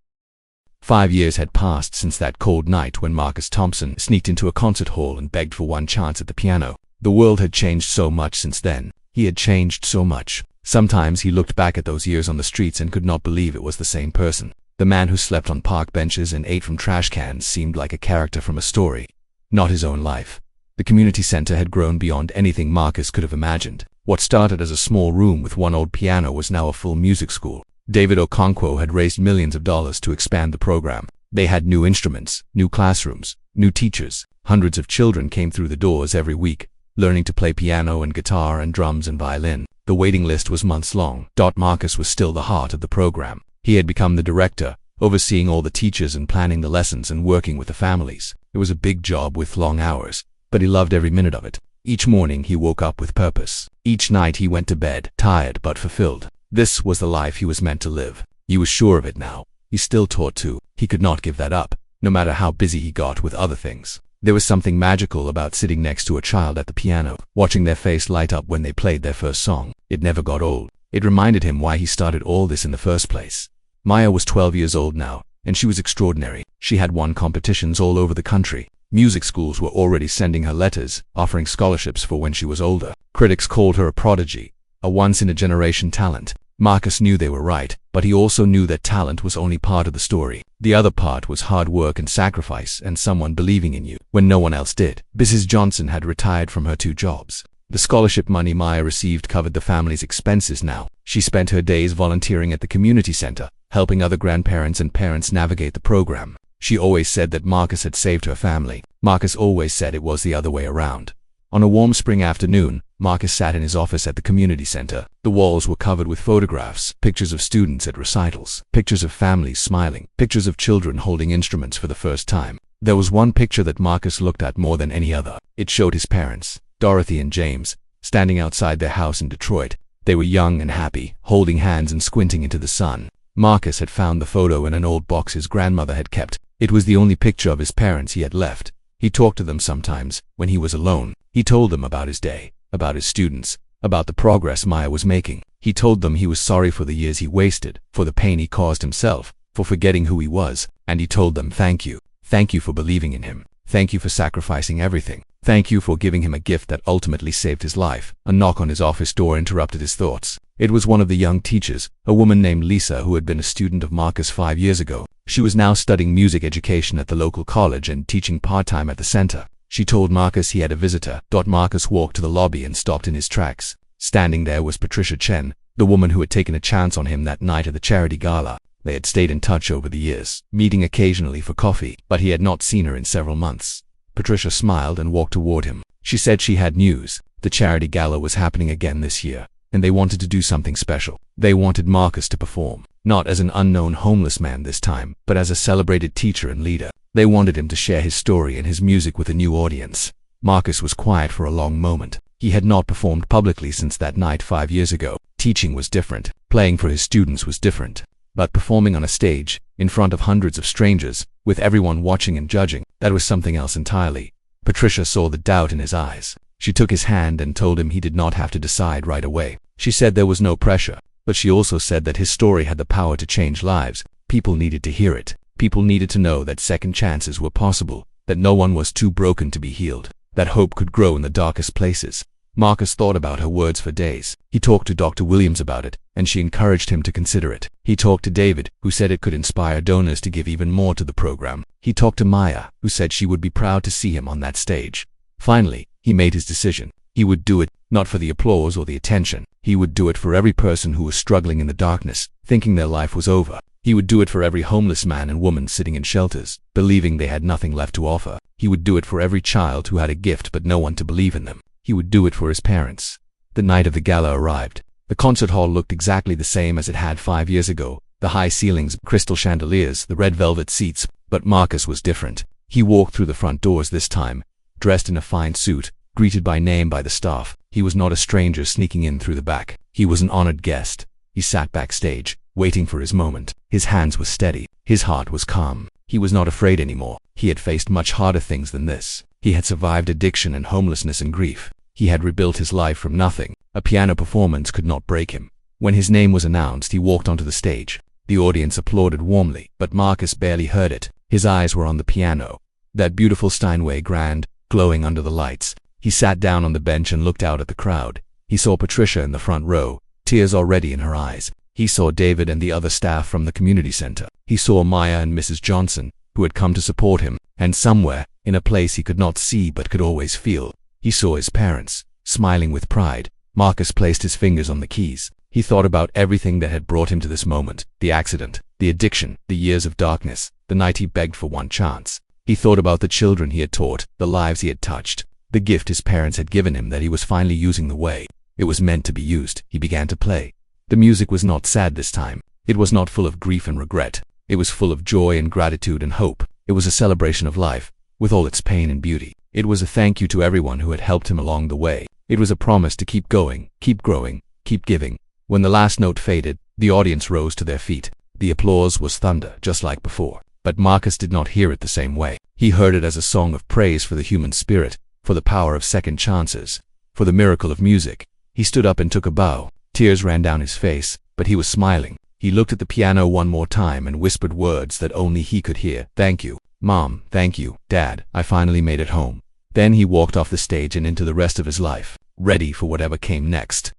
5 years had passed since that cold night when Marcus Thompson sneaked into a concert hall and begged for one chance at the piano. The world had changed so much since then. He had changed so much. Sometimes he looked back at those years on the streets and could not believe it was the same person. The man who slept on park benches and ate from trash cans seemed like a character from a story, not his own life. The community center had grown beyond anything Marcus could have imagined. What started as a small room with one old piano was now a full music school. David Okonkwo had raised millions of dollars to expand the program. They had new instruments, new classrooms, new teachers. Hundreds of children came through the doors every week, learning to play piano and guitar and drums and violin. The waiting list was months long. Marcus was still the heart of the program. He had become the director, overseeing all the teachers and planning the lessons and working with the families. It was a big job with long hours, but he loved every minute of it. Each morning he woke up with purpose. Each night he went to bed, tired but fulfilled. This was the life he was meant to live. He was sure of it now. He still taught too. He could not give that up, no matter how busy he got with other things. There was something magical about sitting next to a child at the piano, watching their face light up when they played their first song. It never got old. It reminded him why he started all this in the first place. Maya was 12 years old now, and she was extraordinary. She had won competitions all over the country. Music schools were already sending her letters, offering scholarships for when she was older. Critics called her a prodigy, a once-in-a-generation talent. Marcus knew they were right, but he also knew that talent was only part of the story. The other part was hard work and sacrifice and someone believing in you when no one else did. Mrs. Johnson had retired from her 2 jobs. The scholarship money Maya received covered the family's expenses now. She spent her days volunteering at the community center, helping other grandparents and parents navigate the program. She always said that Marcus had saved her family. Marcus always said it was the other way around. On a warm spring afternoon, Marcus sat in his office at the community center. The walls were covered with photographs, pictures of students at recitals, pictures of families smiling, pictures of children holding instruments for the first time. There was one picture that Marcus looked at more than any other. It showed his parents, Dorothy and James, standing outside their house in Detroit. They were young and happy, holding hands and squinting into the sun. Marcus had found the photo in an old box his grandmother had kept. It was the only picture of his parents he had left. He talked to them sometimes, when he was alone. He told them about his day, about his students, about the progress Maya was making. He told them he was sorry for the years he wasted, for the pain he caused himself, for forgetting who he was, and he told them thank you. Thank you for believing in him. Thank you for sacrificing everything. Thank you for giving him a gift that ultimately saved his life. A knock on his office door interrupted his thoughts. It was one of the young teachers, a woman named Lisa who had been a student of Marcus 5 years ago. She was now studying music education at the local college and teaching part-time at the center. She told Marcus he had a visitor. Marcus walked to the lobby and stopped in his tracks. Standing there was Patricia Chen, the woman who had taken a chance on him that night at the charity gala. They had stayed in touch over the years, meeting occasionally for coffee, but he had not seen her in several months. Patricia smiled and walked toward him. She said she had news. The charity gala was happening again this year, and they wanted to do something special. They wanted Marcus to perform, not as an unknown homeless man this time, but as a celebrated teacher and leader. They wanted him to share his story and his music with a new audience. Marcus was quiet for a long moment. He had not performed publicly since that night 5 years ago. Teaching was different. Playing for his students was different. But performing on a stage, in front of hundreds of strangers, with everyone watching and judging, that was something else entirely. Patricia saw the doubt in his eyes. She took his hand and told him he did not have to decide right away. She said there was no pressure, but she also said that his story had the power to change lives. People needed to hear it. People needed to know that second chances were possible, that no one was too broken to be healed, that hope could grow in the darkest places. Marcus thought about her words for days. He talked to Dr. Williams about it, and she encouraged him to consider it. He talked to David, who said it could inspire donors to give even more to the program. He talked to Maya, who said she would be proud to see him on that stage. Finally, he made his decision. He would do it, not for the applause or the attention. He would do it for every person who was struggling in the darkness, thinking their life was over. He would do it for every homeless man and woman sitting in shelters, believing they had nothing left to offer. He would do it for every child who had a gift but no one to believe in them. He would do it for his parents. The night of the gala arrived. The concert hall looked exactly the same as it had 5 years ago. The high ceilings, crystal chandeliers, the red velvet seats. But Marcus was different. He walked through the front doors this time, dressed in a fine suit, greeted by name by the staff. He was not a stranger sneaking in through the back. He was an honored guest. He sat backstage, waiting for his moment. His hands were steady. His heart was calm. He was not afraid anymore. He had faced much harder things than this. He had survived addiction and homelessness and grief. He had rebuilt his life from nothing. A piano performance could not break him. When his name was announced, he walked onto the stage. The audience applauded warmly, but Marcus barely heard it. His eyes were on the piano, that beautiful Steinway grand, glowing under the lights. He sat down on the bench and looked out at the crowd. He saw Patricia in the front row, tears already in her eyes. He saw David and the other staff from the community center. He saw Maya and Mrs. Johnson, who had come to support him, and somewhere, in a place he could not see but could always feel, he saw his parents, smiling with pride. Marcus placed his fingers on the keys. He thought about everything that had brought him to this moment, the accident, the addiction, the years of darkness, the night he begged for one chance. He thought about the children he had taught, the lives he had touched, the gift his parents had given him that he was finally using the way it was meant to be used. He began to play. The music was not sad this time. It was not full of grief and regret. It was full of joy and gratitude and hope. It was a celebration of life, with all its pain and beauty. It was a thank you to everyone who had helped him along the way. It was a promise to keep going, keep growing, keep giving. When the last note faded, the audience rose to their feet. The applause was thunder, just like before. But Marcus did not hear it the same way. He heard it as a song of praise for the human spirit, for the power of second chances, for the miracle of music. He stood up and took a bow. Tears ran down his face, but he was smiling. He looked at the piano one more time and whispered words that only he could hear. Thank you, Mom. Thank you, Dad. I finally made it home. Then he walked off the stage and into the rest of his life, ready for whatever came next.